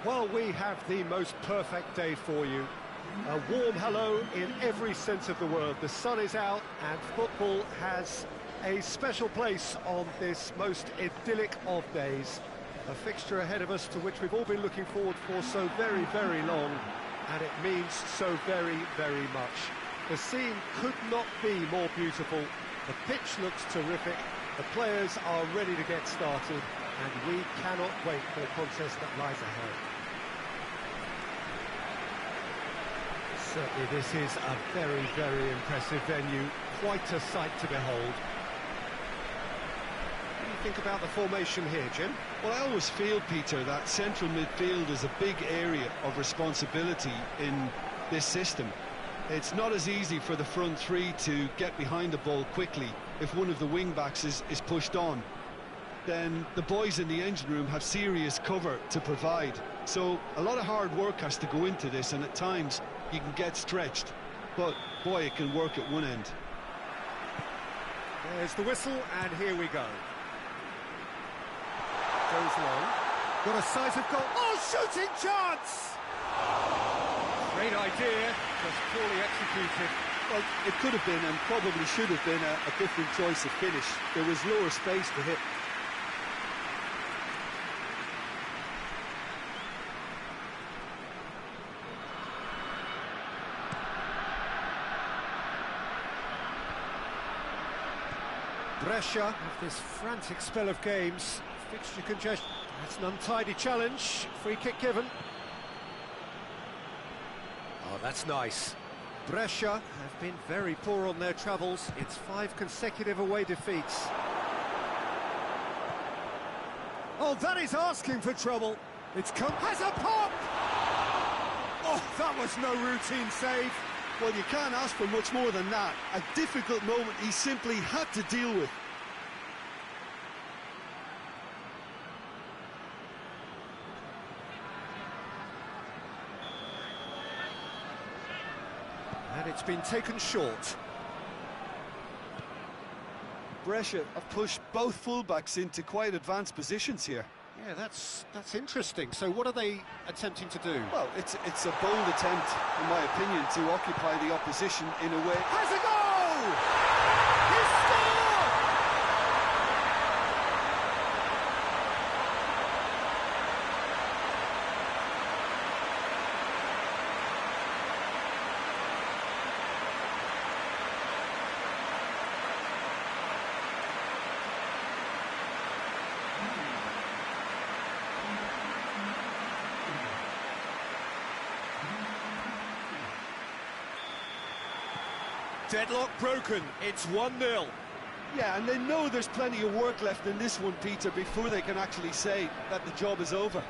Well, we have the most perfect day for you. A warm hello in every sense of the word. The sun is out and football has a special place on this most idyllic of days. A fixture ahead of us to which we've all been looking forward for so very, very long, and it means so very, very much. The scene could not be more beautiful. The pitch looks terrific. The players are ready to get started, and we cannot wait for the contest that lies ahead. Certainly this is a very, very impressive venue, quite a sight to behold. What do you think about the formation here, Jim? Well, I always feel, Peter, that central midfield is a big area of responsibility in this system. It's not as easy for the front three to get behind the ball quickly if one of the wing-backs is pushed on. Then the boys in the engine room have serious cover to provide. So a lot of hard work has to go into this, and at times you can get stretched. But, boy, it can work at one end. There's the whistle, and here we go. Goes long. Got a size of goal. Oh, shooting chance! Great idea, just poorly executed. Well, it could have been, and probably should have been, a different choice of finish. There was lower space to hit. Brescia have this frantic spell of games. Fixture congestion. That's an untidy challenge. Free kick given. Oh, that's nice. Brescia have been very poor on their travels. It's 5 consecutive away defeats. Oh, that is asking for trouble. It's come... Has a pop! Oh, that was no routine save. Well, you can't ask for much more than that. A difficult moment he simply had to deal with. And it's been taken short. Brescia have pushed both fullbacks into quite advanced positions here. Yeah, that's interesting. So what are they attempting to do? Well, it's a bold attempt, in my opinion, to occupy the opposition in a way... Has a goal! He scored! Deadlock broken, it's 1-0. Yeah, and they know there's plenty of work left in this one, Peter, before they can actually say that the job is over.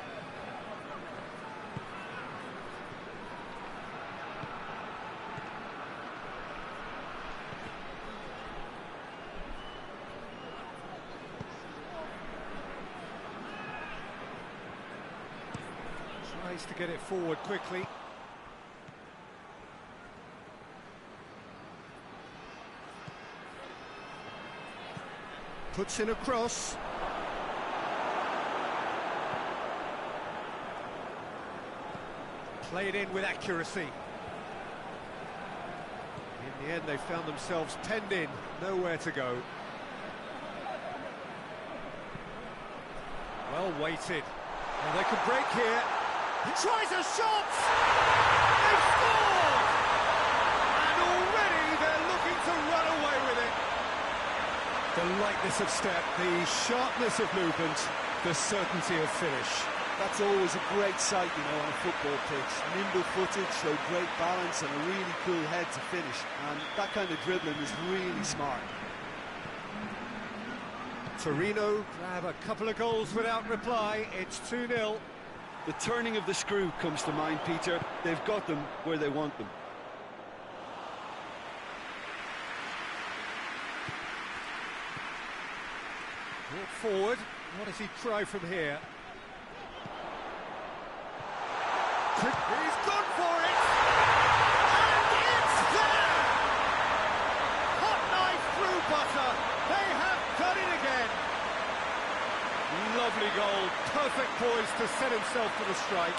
Tries to get it forward quickly. Puts in a cross. Played in with accuracy. In the end, they found themselves penned in, nowhere to go. Well weighted. And they can break here. He tries a shot! They've scored! And already they're looking to run away with it. The lightness of step, the sharpness of movement, the certainty of finish. That's always a great sight, you know, on a football pitch. Nimble-footed, showed great balance and a really cool head to finish. And that kind of dribbling is really smart. Torino grab a couple of goals without reply. It's 2-0. The turning of the screw comes to mind, Peter. They've got them where they want them. Brought forward. What does he try from here? He's gone for it! And it's there! Hot knife through butter. They have done it again. Lovely goal, perfect poised to set himself for the strike.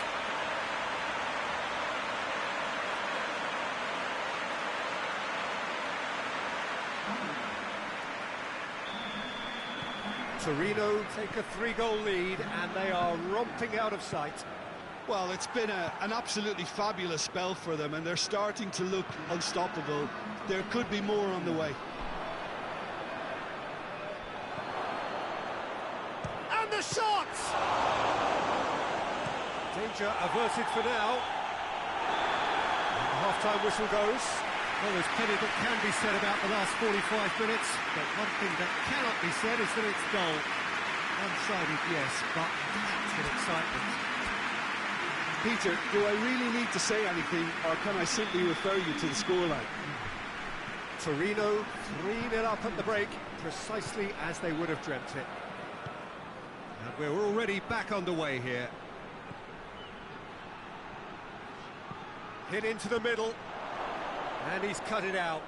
Torino take a 3-goal lead, and they are romping out of sight. Well, it's been an absolutely fabulous spell for them, and they're starting to look unstoppable. There could be more on the way. And the shot! Danger averted for now. And the half-time whistle goes. Well, there's plenty that can be said about the last 45 minutes, but one thing that cannot be said is that it's dull. One-sided, yes, but that's an excitement. Peter, do I really need to say anything, or can I simply refer you to the scoreline? Torino 3-0 up at the break, precisely as they would have dreamt it. And we're already back underway here. Hit into the middle. And he's cut it out.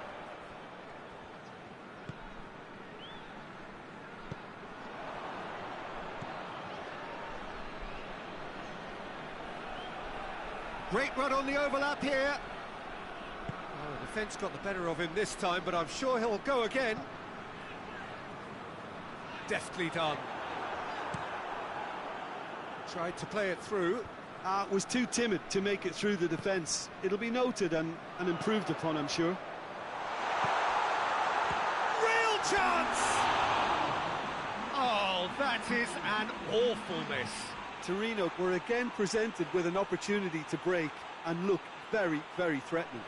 Great run on the overlap here. Oh, the defence got the better of him this time, but I'm sure he'll go again. Deftly done. Tried to play it through. Was too timid to make it through the defence. It'll be noted and improved upon, I'm sure. Real chance! Oh, that is an awful miss. Torino were again presented with an opportunity to break and look very, very threatening.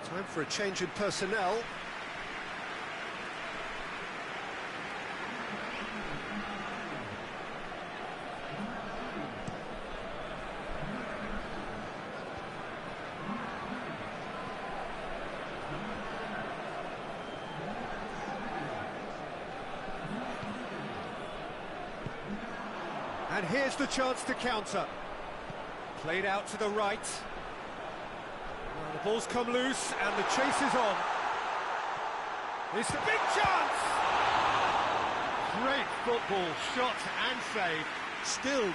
Time for a change in personnel. And here's the chance to counter. Played out to the right. Well, the ball's come loose and the chase is on. It's a big chance! Great football, shot and save. Still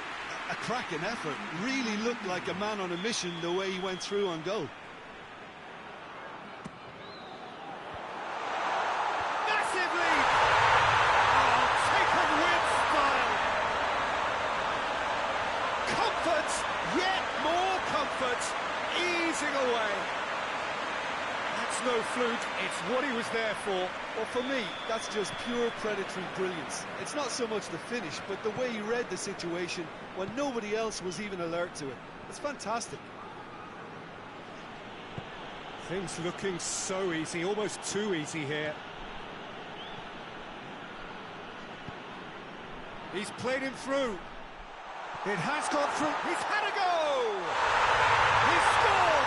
a cracking effort. Really looked like a man on a mission the way he went through on goal. Massive lead! Oh, taken with style. Comfort, yet more comfort. Easing away. That's no fluke, it's what he was there for. Well, for me, that's just pure predatory brilliance. It's not so much the finish, but the way he read the situation when nobody else was even alert to it. It's fantastic. Things looking so easy, almost too easy here. He's played him through. It has gone through. He's had a go! He's scored!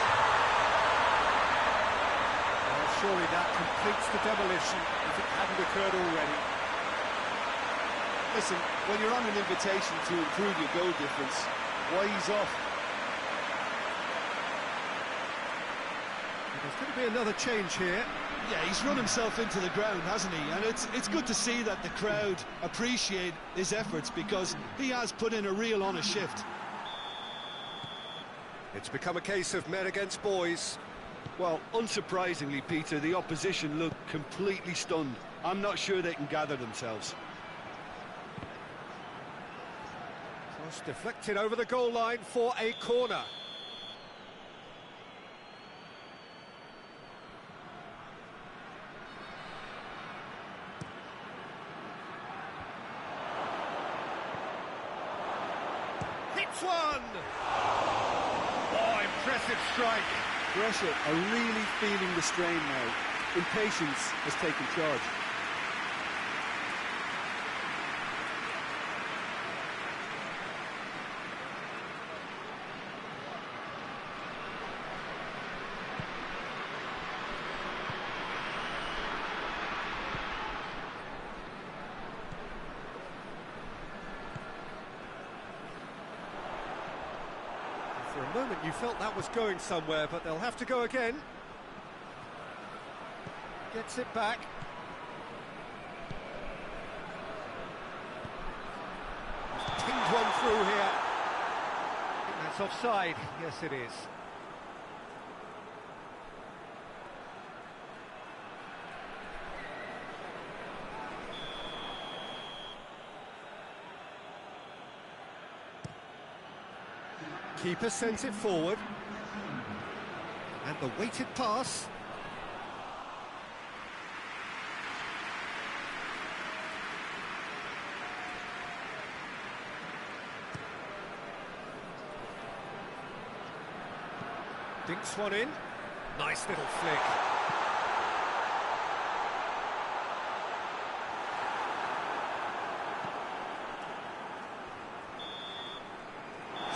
Well, surely that completes the demolition if it hadn't occurred already. Listen, when you're on an invitation to improve your goal difference, why ease off? There's going to be another change here. Yeah, he's run himself into the ground, hasn't he? And it's good to see that the crowd appreciate his efforts because he has put in a real honest shift. It's become a case of men against boys. Well, unsurprisingly, Peter, the opposition look completely stunned. I'm not sure they can gather themselves. Cross deflected over the goal line for a corner. Hits one! Oh, impressive strike. Brescia are really feeling the strain now. Impatience has taken charge. For a moment you felt that was going somewhere, but they'll have to go again. Gets it back. He's pinged one through here. I think that's offside. Yes, it is. Keeper sends it forward. And the weighted pass. Dinks one in. Nice little flick.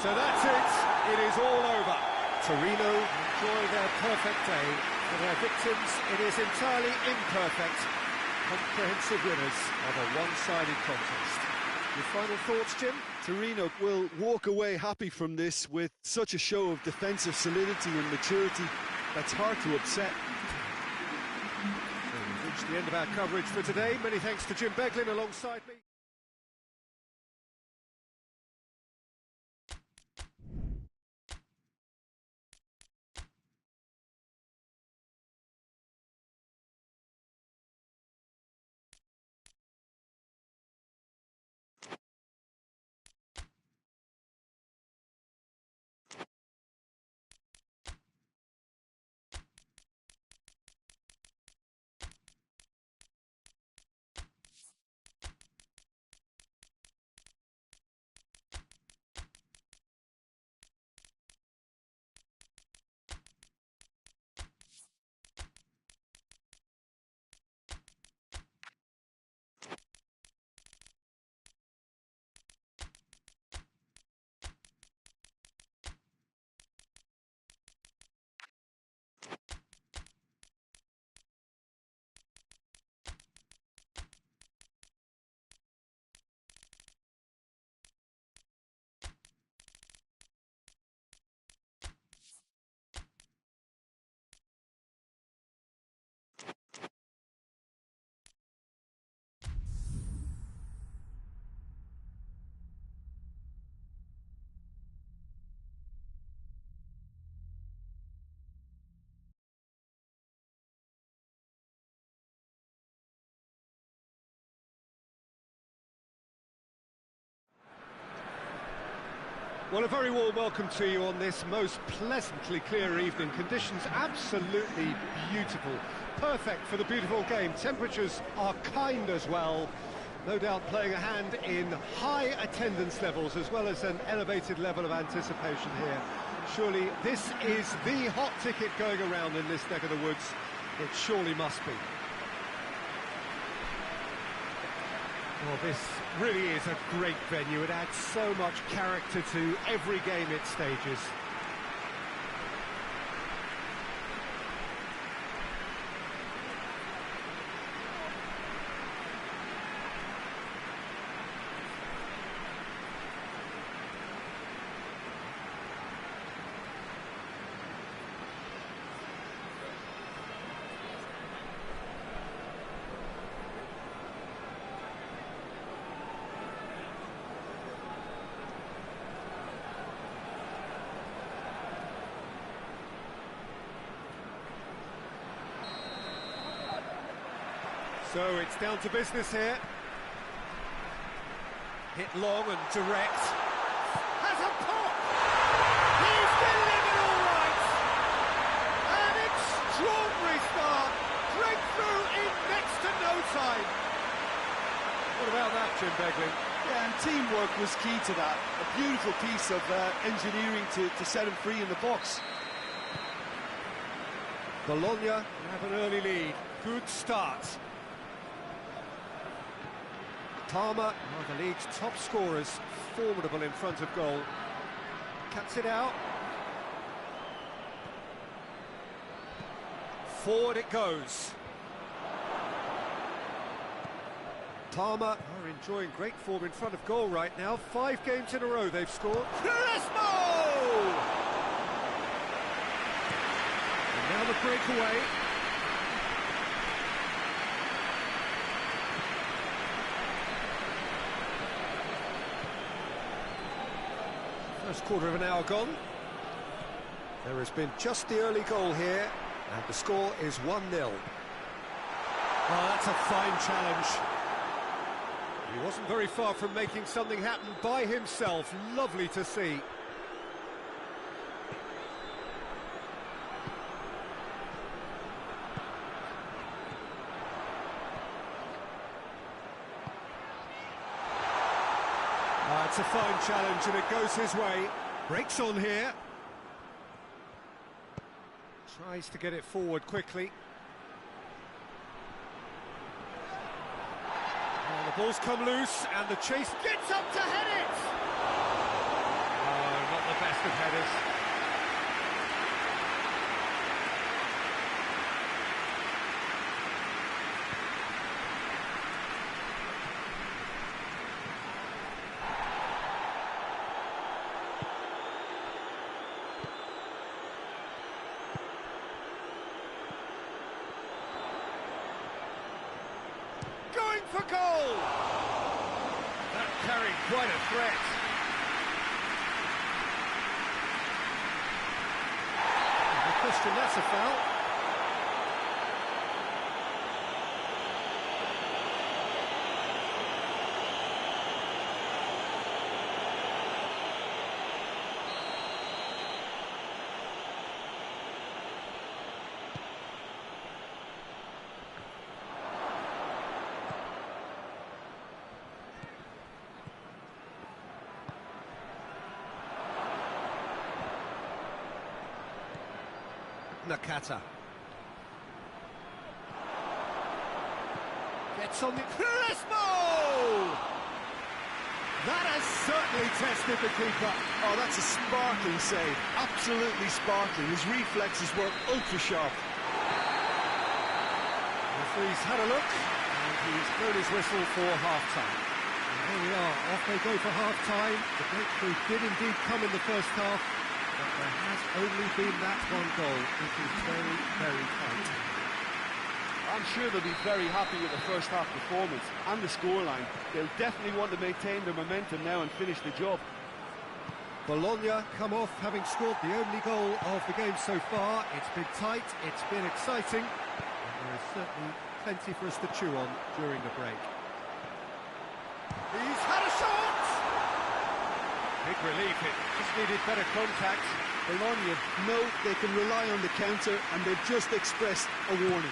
So that's it. It is all over. Torino enjoy their perfect day. For their victims, it is entirely imperfect. Comprehensive winners of a one-sided contest. Your final thoughts, Jim? Torino will walk away happy from this with such a show of defensive solidity and maturity that's hard to upset. We've reached the end of our coverage for today. Many thanks to Jim Beglin alongside me. Well, a very warm welcome to you on this most pleasantly clear evening. Conditions absolutely beautiful. Perfect for the beautiful game. Temperatures are kind as well. No doubt playing a hand in high attendance levels as well as an elevated level of anticipation here. Surely this is the hot ticket going around in this neck of the woods. It surely must be. Well, this really is a great venue. It adds so much character to every game it stages. So it's down to business here. Hit long and direct. Has a pop! He's delivered all right! An extraordinary start. Breakthrough in next to no time. What about that, Jim Beglin? Yeah, and teamwork was key to that. A beautiful piece of engineering to set him free in the box. Bologna have an early lead. Good start. Palmer, one of the league's top scorers, formidable in front of goal. Cuts it out. Forward it goes. Palmer are enjoying great form in front of goal right now. 5 games in a row they've scored. Turismo! the breakaway. First quarter of an hour gone. There has been just the early goal here, and the score is 1-0. Oh, that's a fine challenge. He wasn't very far from making something happen by himself. Lovely to see. It's a fine challenge and it goes his way. Breaks on here. Tries to get it forward quickly. Oh, the ball's come loose and the chase gets up to head it! Oh, not the best of headers. For goal! That carried quite a threat. No question, that's a foul. Nakata gets on the Crespo! That has certainly tested the keeper. Oh, that's a sparkling save, absolutely sparkling. His reflexes were ultra sharp. The referee's had a look and he's blown his whistle for half-time. And here we are, off they go for half-time. The breakthrough did indeed come in the first half. But there has only been that one goal. It is very, very tight. I'm sure they'll be very happy with the first half performance and the scoreline. They'll definitely want to maintain their momentum now and finish the job. Bologna come off having scored the only goal of the game so far. It's been tight, it's been exciting, and there is certainly plenty for us to chew on during the break. He's had a shot! Big relief, it just needed better contact. Bologna know they can rely on the counter and they've just expressed a warning.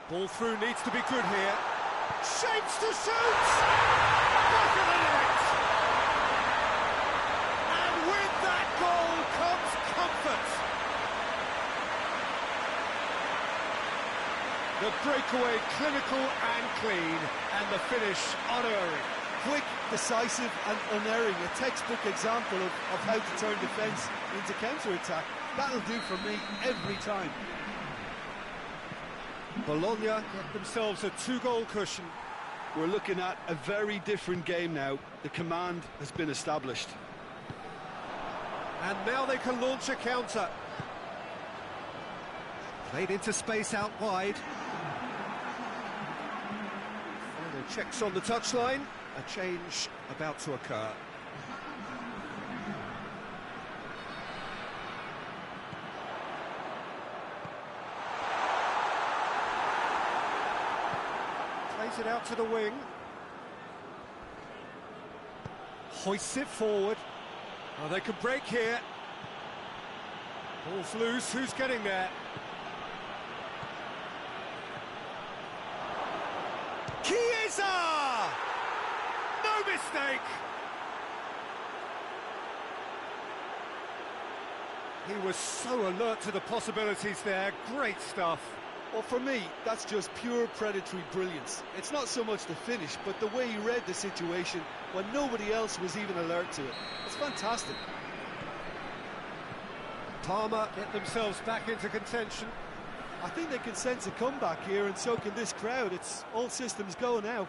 Ball through needs to be good here. Shapes to shoot! Back of the net! And with that goal comes comfort. The breakaway clinical and clean, and the finish unerring. Quick, decisive and unerring, a textbook example of how to turn defence into counter-attack. That'll do for me every time. Bologna get themselves a 2-goal cushion. We're looking at a very different game now. The command has been established. And now they can launch a counter. Played into space out wide. Final checks on the touchline. A change about to occur. Plays it out to the wing. Hoists it forward. Oh, they could break here. Ball's loose. Who's getting there? Chiesa! No mistake! He was so alert to the possibilities there. Great stuff. Well, for me, that's just pure predatory brilliance. It's not so much the finish, but the way he read the situation when nobody else was even alert to it. It's fantastic. Parma get themselves back into contention. I think they can sense a comeback here, and so can this crowd. It's all systems go now.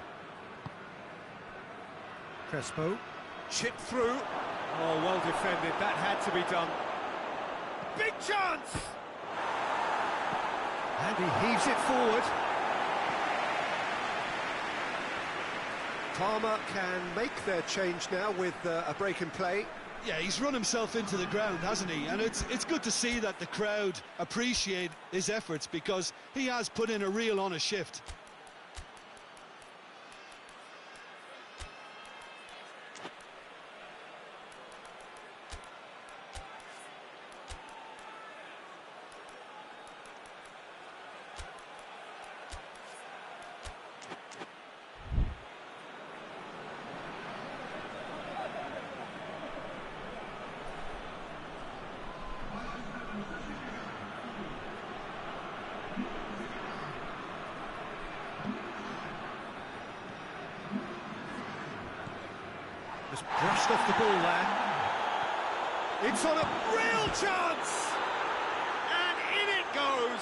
Crespo, chip through. Oh, well defended, that had to be done. Big chance! And he heaves it forward. Parma can make their change now with a break in play. Yeah, he's run himself into the ground, hasn't he? And it's good to see that the crowd appreciate his efforts, because he has put in a real honest shift. Just brushed off the ball there. It's on a real chance! And in it goes!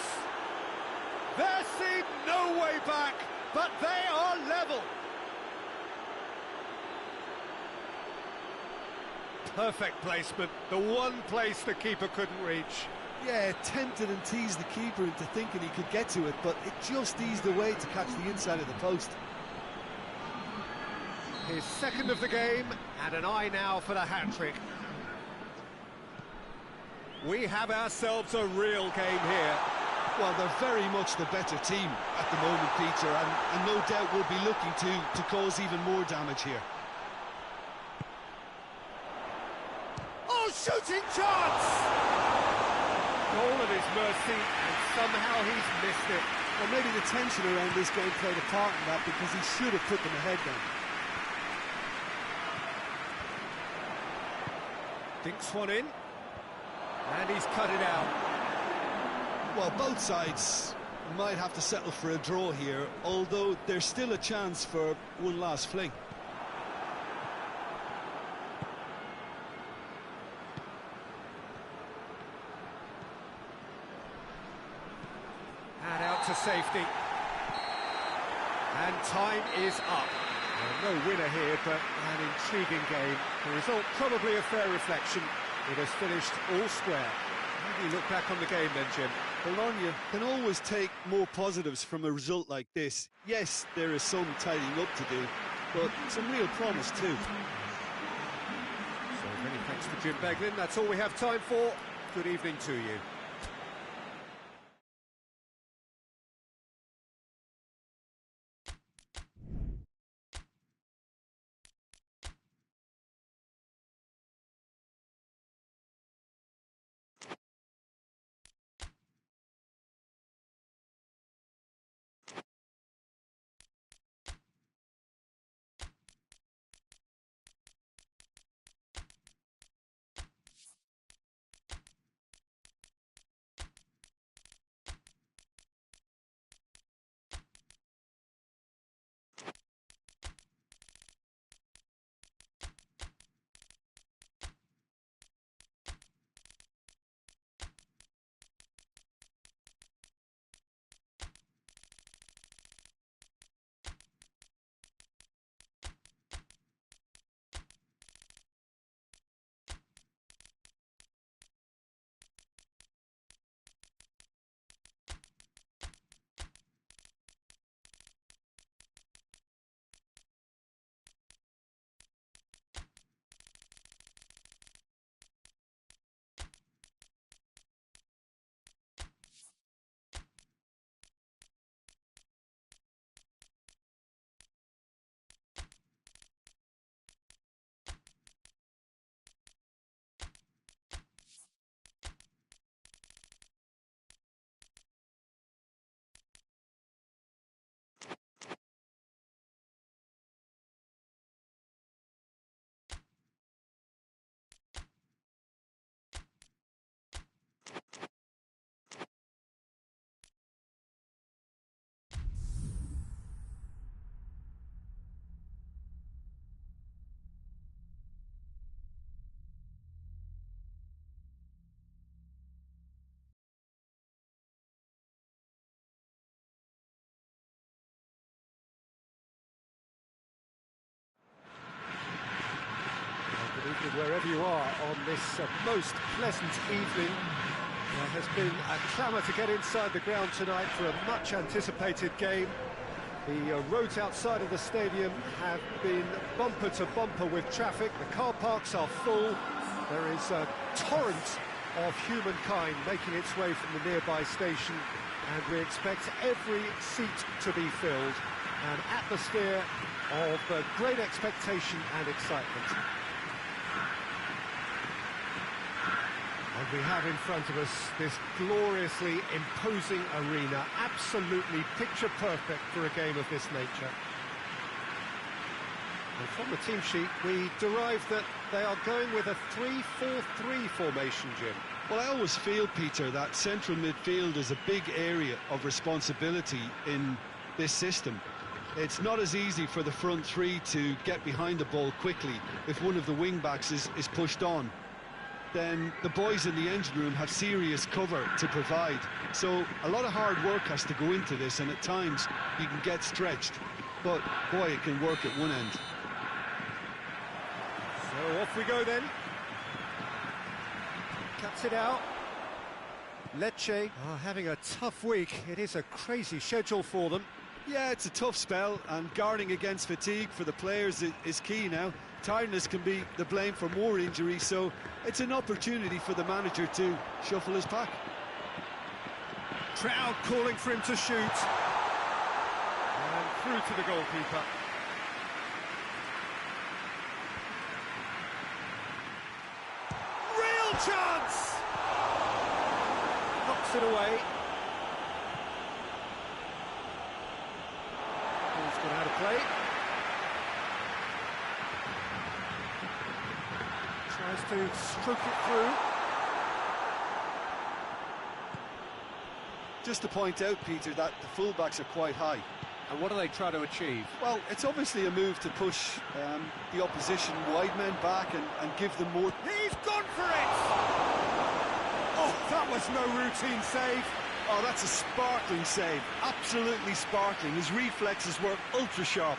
There seemed no way back, but they are level. Perfect placement, the one place the keeper couldn't reach. Yeah, tempted and teased the keeper into thinking he could get to it, but it just eased away to catch the inside of the post. His second of the game, and an eye now for the hat-trick. We have ourselves a real game here. Well, they're very much the better team at the moment, Peter, and no doubt will be looking to cause even more damage here. Oh, shooting chance! Goal at his mercy, and somehow he's missed it. Well, maybe the tension around this game played a part in that, because he should have put them ahead then. Dinks one in, and he's cut it out. Well, both sides might have to settle for a draw here, although there's still a chance for one last fling. And out to safety. And time is up. Well, no winner here, but an intriguing game. The result probably a fair reflection. It has finished all square. How do you look back on the game then, Jim? Bologna can always take more positives from a result like this. Yes, there is some tidying up to do, but some real promise too. So many thanks to Jim Beglin. That's all we have time for. Good evening to you. wherever you are on this most pleasant evening. There has been a clamour to get inside the ground tonight for a much-anticipated game. The roads outside of the stadium have been bumper to bumper with traffic. The car parks are full. There is a torrent of humankind making its way from the nearby station, and we expect every seat to be filled. An atmosphere of great expectation and excitement. And we have in front of us this gloriously imposing arena, absolutely picture perfect for a game of this nature. And from the team sheet, we derive that they are going with a 3-4-3 formation, Jim. Well, I always feel, Peter, that central midfield is a big area of responsibility in this system. It's not as easy for the front three to get behind the ball quickly if one of the wing-backs is pushed on. Then the boys in the engine room have serious cover to provide. So a lot of hard work has to go into this, and at times you can get stretched. But, boy, it can work at one end. So off we go then. Cuts it out. Lecce are having a tough week. It is a crazy schedule for them. Yeah, it's a tough spell, and guarding against fatigue for the players is key now. Tiredness can be the blame for more injuries, so it's an opportunity for the manager to shuffle his pack. Crowd calling for him to shoot. And through to the goalkeeper. Real chance! Knocks it away. Ball's gone out of play. Tries to stroke it through. Just to point out, Peter, that the fullbacks are quite high. And what do they try to achieve? Well, it's obviously a move to push the opposition wide men back and give them more. He's gone for it! Oh, that was no routine save. Oh, that's a sparkling save. Absolutely sparkling. His reflexes were ultra sharp.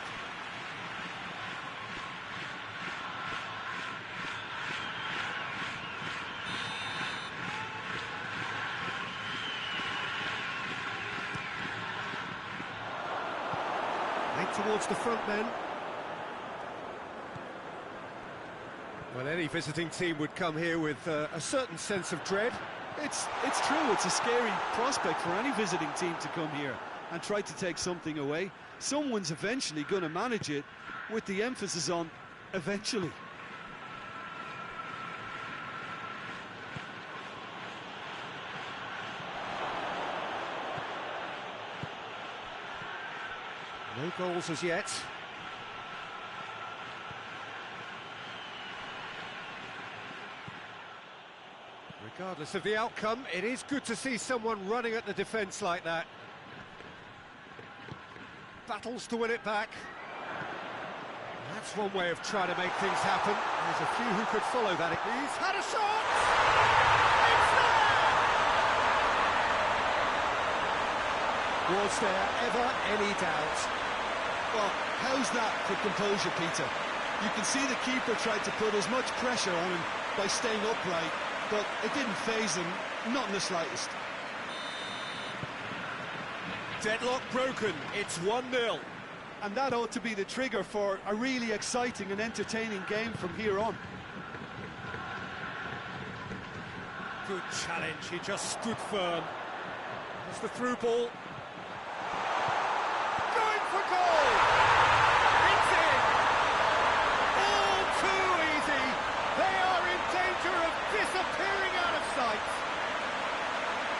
Towards the front men. Well, any visiting team would come here with a certain sense of dread. It's true, it's a scary prospect for any visiting team to come here and try to take something away. Someone's eventually going to manage it, with the emphasis on eventually. No goals as yet. Regardless of the outcome, it is good to see someone running at the defence like that. Battles to win it back. That's one way of trying to make things happen. There's a few who could follow that. He's had a shot! It's there! Was there ever any doubt? Well, how's that for composure, Peter? You can see the keeper tried to put as much pressure on him by staying upright, but it didn't faze him, not in the slightest. Deadlock broken, it's 1-0. And that ought to be the trigger for a really exciting and entertaining game from here on. Good challenge, he just stood firm. There's the through ball. Going for goal! It's in! All too easy! They are in danger of disappearing out of sight!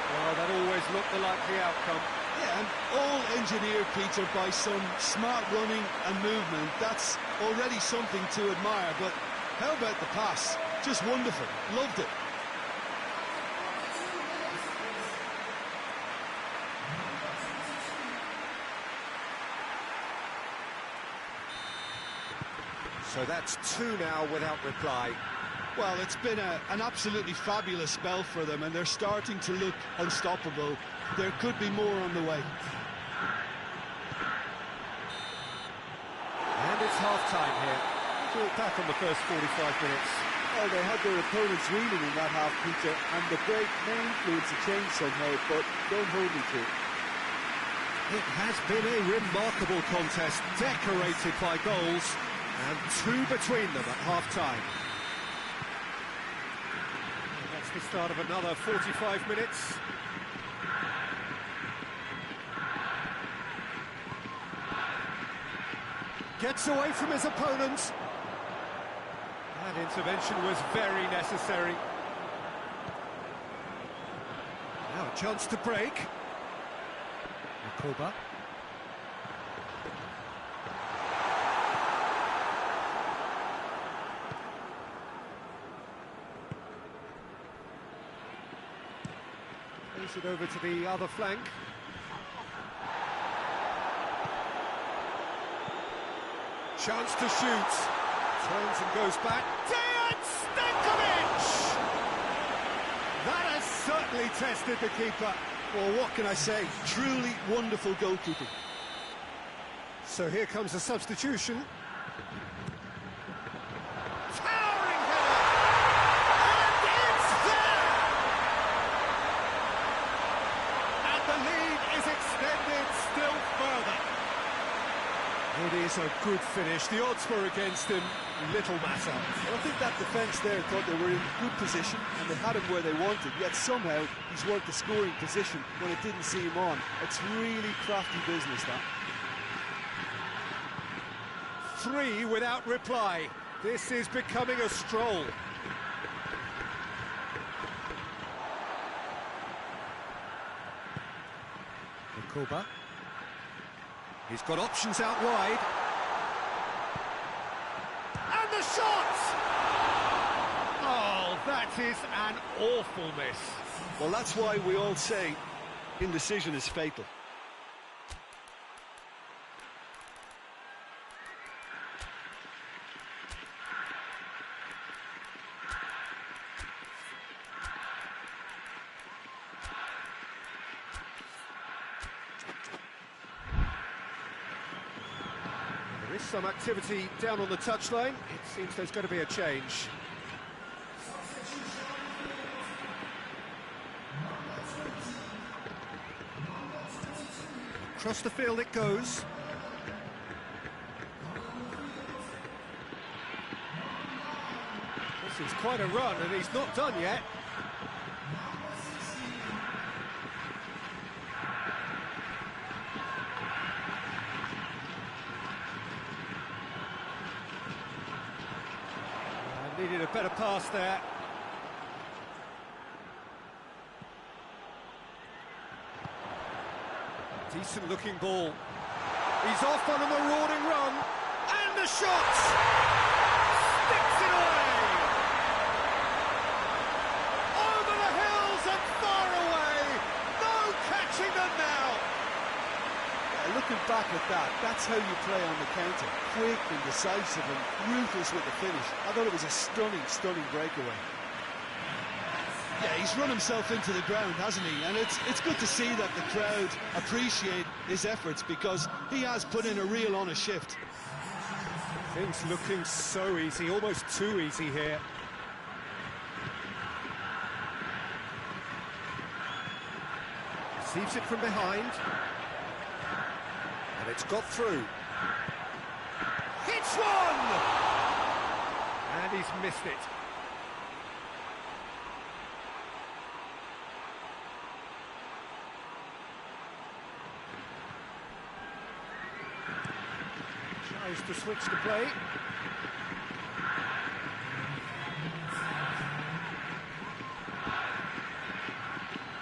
Well, that always looked the likely outcome. Yeah, and all engineered, Peter, by some smart running and movement. That's already something to admire, but how about the pass? Just wonderful. Loved it. So that's 2 now without reply. Well, it's been an absolutely fabulous spell for them, and they're starting to look unstoppable. There could be more on the way. And it's half-time here. We'll look back on the first 45 minutes. Well, they had their opponents reeling in that half, Peter, and the break may influence a change somehow, but don't hold me to it. It has been a remarkable contest, decorated by goals, and two between them at half-time. That's the start of another 45 minutes. Gets away from his opponent. That intervention was very necessary. Now a chance to break. Koba. Plays it over to the other flank. Chance to shoot. Turns and goes back. Dejan Stankovic! That has certainly tested the keeper. Well, what can I say? Truly wonderful goalkeeping. So here comes a substitution. Towering header! And it's there! And the lead is extended still further. It is a good finish. The odds were against him. Little matter. Well, I think that defence there thought they were in good position and they had him where they wanted, yet somehow he's worked the scoring position when it didn't see him on. It's really crafty business, that. 3 without reply. This is becoming a stroll. Koba. He's got options out wide. And the shot! Oh, that is an awful miss. Well, that's why we all say indecision is fatal. There is some activity down on the touchline. It seems there's going to be a change. Across the field it goes. This is quite a run, and he's not done yet. Needed a better pass there. Decent looking ball. He's off on a marauding run. And the shot! Sticks it away! Over the hills and far away! No catching them now! Looking back at that, that's how you play on the counter. Quick and decisive and ruthless with the finish. I thought it was a stunning, stunning breakaway. Yeah, he's run himself into the ground, hasn't he? And it's good to see that the crowd appreciate his efforts, because he has put in a real honest shift. Things looking so easy, almost too easy here. Receives it from behind. And it's got through. Hits one! And he's missed it. Tries to switch the play.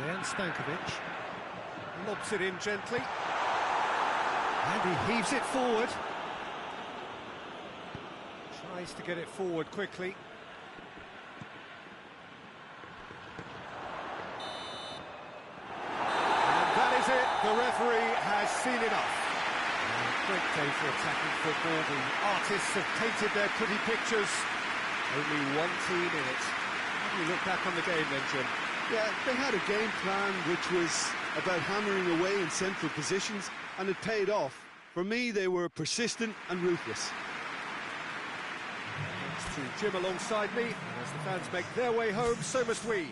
Dejan Stankovic lobs it in gently. And he heaves it forward. Tries to get it forward quickly. And that is it. The referee has seen enough. Great day for attacking football. The artists have painted their pretty pictures. Only one team in it. How do you look back on the game then, Jim? Yeah, they had a game plan which was about hammering away in central positions, and it paid off. For me, they were persistent and ruthless. to Jim alongside me, and as the fans make their way home, so must we.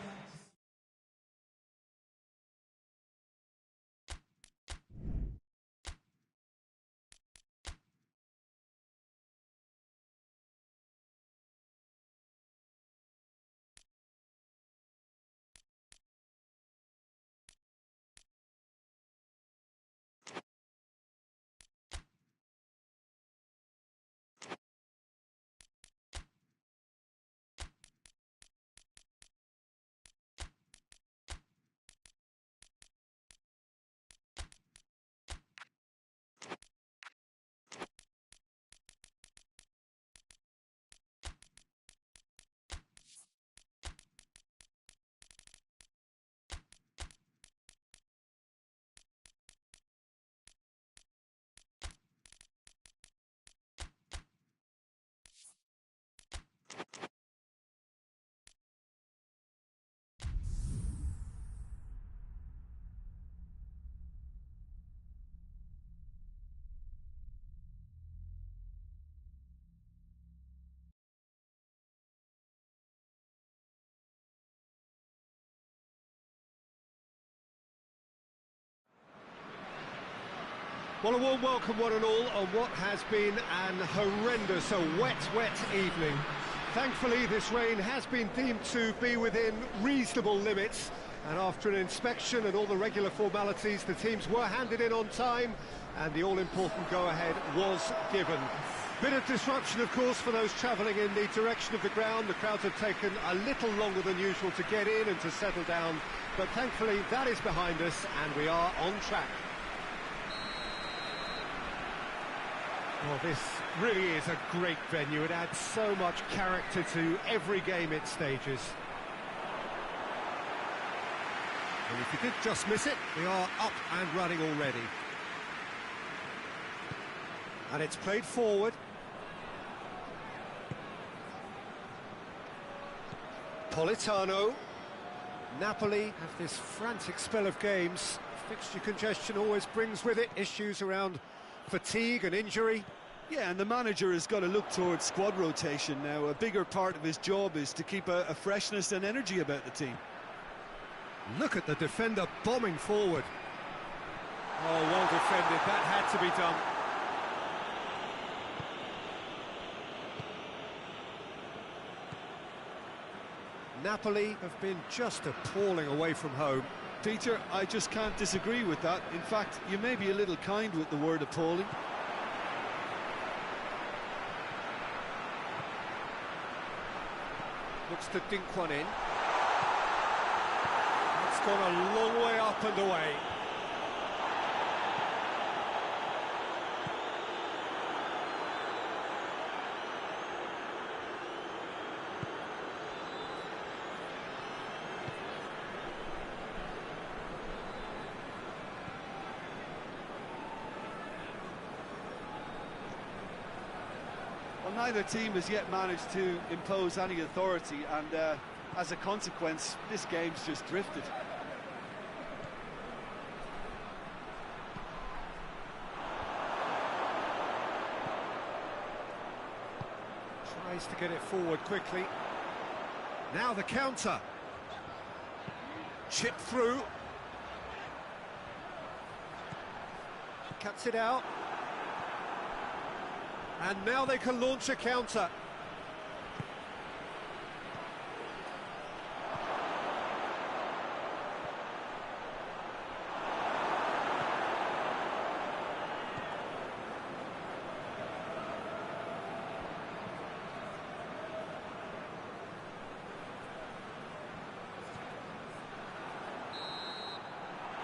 Well, a warm welcome, one and all, on what has been an horrendous, a wet evening. Thankfully, this rain has been deemed to be within reasonable limits, and after an inspection and all the regular formalities, the teams were handed in on time, and the all-important go-ahead was given. Bit of disruption, of course, for those travelling in the direction of the ground. The crowds have taken a little longer than usual to get in and to settle down, but thankfully that is behind us, and we are on track. Well, this really is a great venue. It adds so much character to every game it stages. And if you did just miss it, we are up and running already. And it's played forward. Politano. Napoli have this frantic spell of games. Fixture congestion always brings with it issues around fatigue and injury. Yeah, and the manager has got to look towards squad rotation now. A bigger part of his job is to keep a freshness and energy about the team. Look at the defender bombing forward. Oh, well defended. That had to be done. Napoli have been just appalling away from home. Peter, I just can't disagree with that. In fact, you may be a little kind with the word appalling. Looks to dink one in. It's gone a long way up and away. Well, neither team has yet managed to impose any authority, and as a consequence, this game's just drifted. Tries to get it forward quickly. Now the counter. Chip through. Cuts it out. And now they can launch a counter.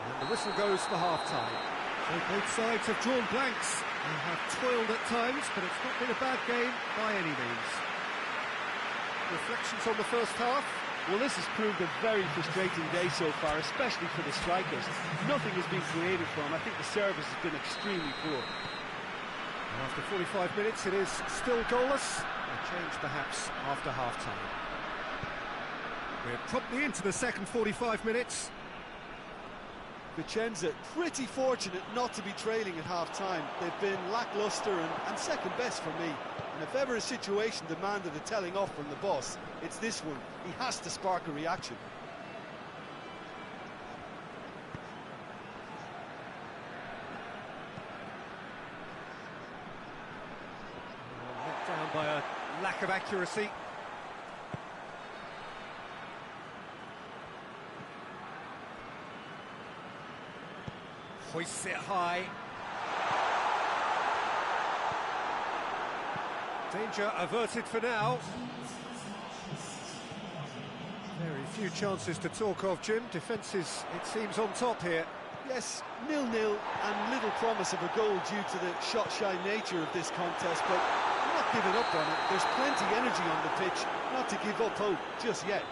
And the whistle goes for half-time. So both sides have drawn blanks. They have toiled at times, but it's not been a bad game by any means. Reflections on the first half? Well, this has proved a very frustrating day so far, especially for the strikers. Nothing has been created for them. I think the service has been extremely poor. After 45 minutes, it is still goalless. A change, perhaps, after half-time. We're promptly into the second 45 minutes. Vicenza pretty fortunate not to be trailing at half-time. They've been lacklustre and second best for me. And if ever a situation demanded a telling off from the boss, it's this one. He has to spark a reaction. Let down by a lack of accuracy. Hoists it high. Danger averted for now. Very few chances to talk of, Jim. Defence is, it seems, on top here. Yes, 0-0 and little promise of a goal due to the shot-shy nature of this contest, but I'm not giving up on it. There's plenty energy on the pitch, not to give up hope just yet.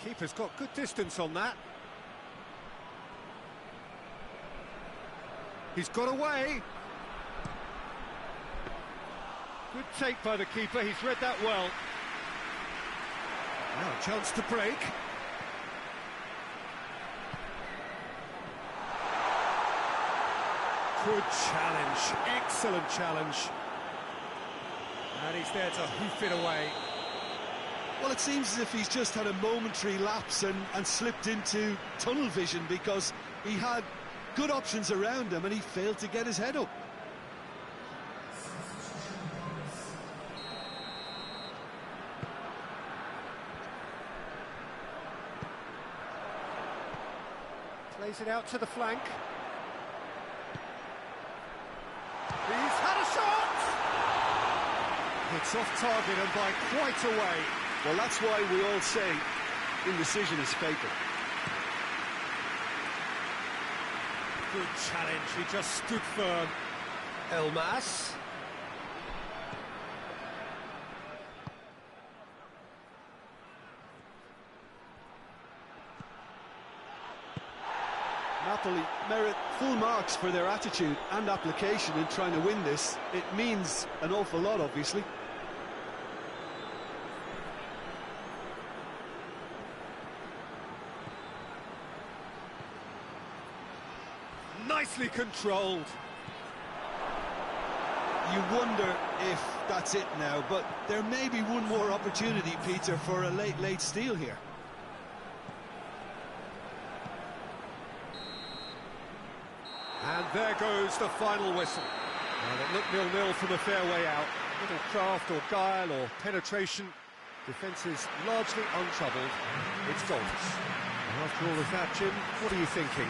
Keeper's got good distance on that. He's got away. Good take by the keeper, he's read that well. Now a chance to break. Good challenge, excellent challenge. And he's there to hoof it away. Well, it seems as if he's just had a momentary lapse and slipped into tunnel vision, because he had good options around him and he failed to get his head up. Plays it out to the flank. He's had a shot! It's off target and by quite a way. Well, that's why we all say indecision is fatal. Good challenge, he just stood firm. Elmas. Napoli merit full marks for their attitude and application in trying to win this. It means an awful lot, obviously. Nicely controlled. You wonder if that's it now, but there may be one more opportunity, Peter, for a late steal here. And there goes the final whistle. And it looked 0-0 from a fair way out. Little craft or guile or penetration. Defence is largely untroubled. It's goals. And after all of that, Jim, what are you thinking?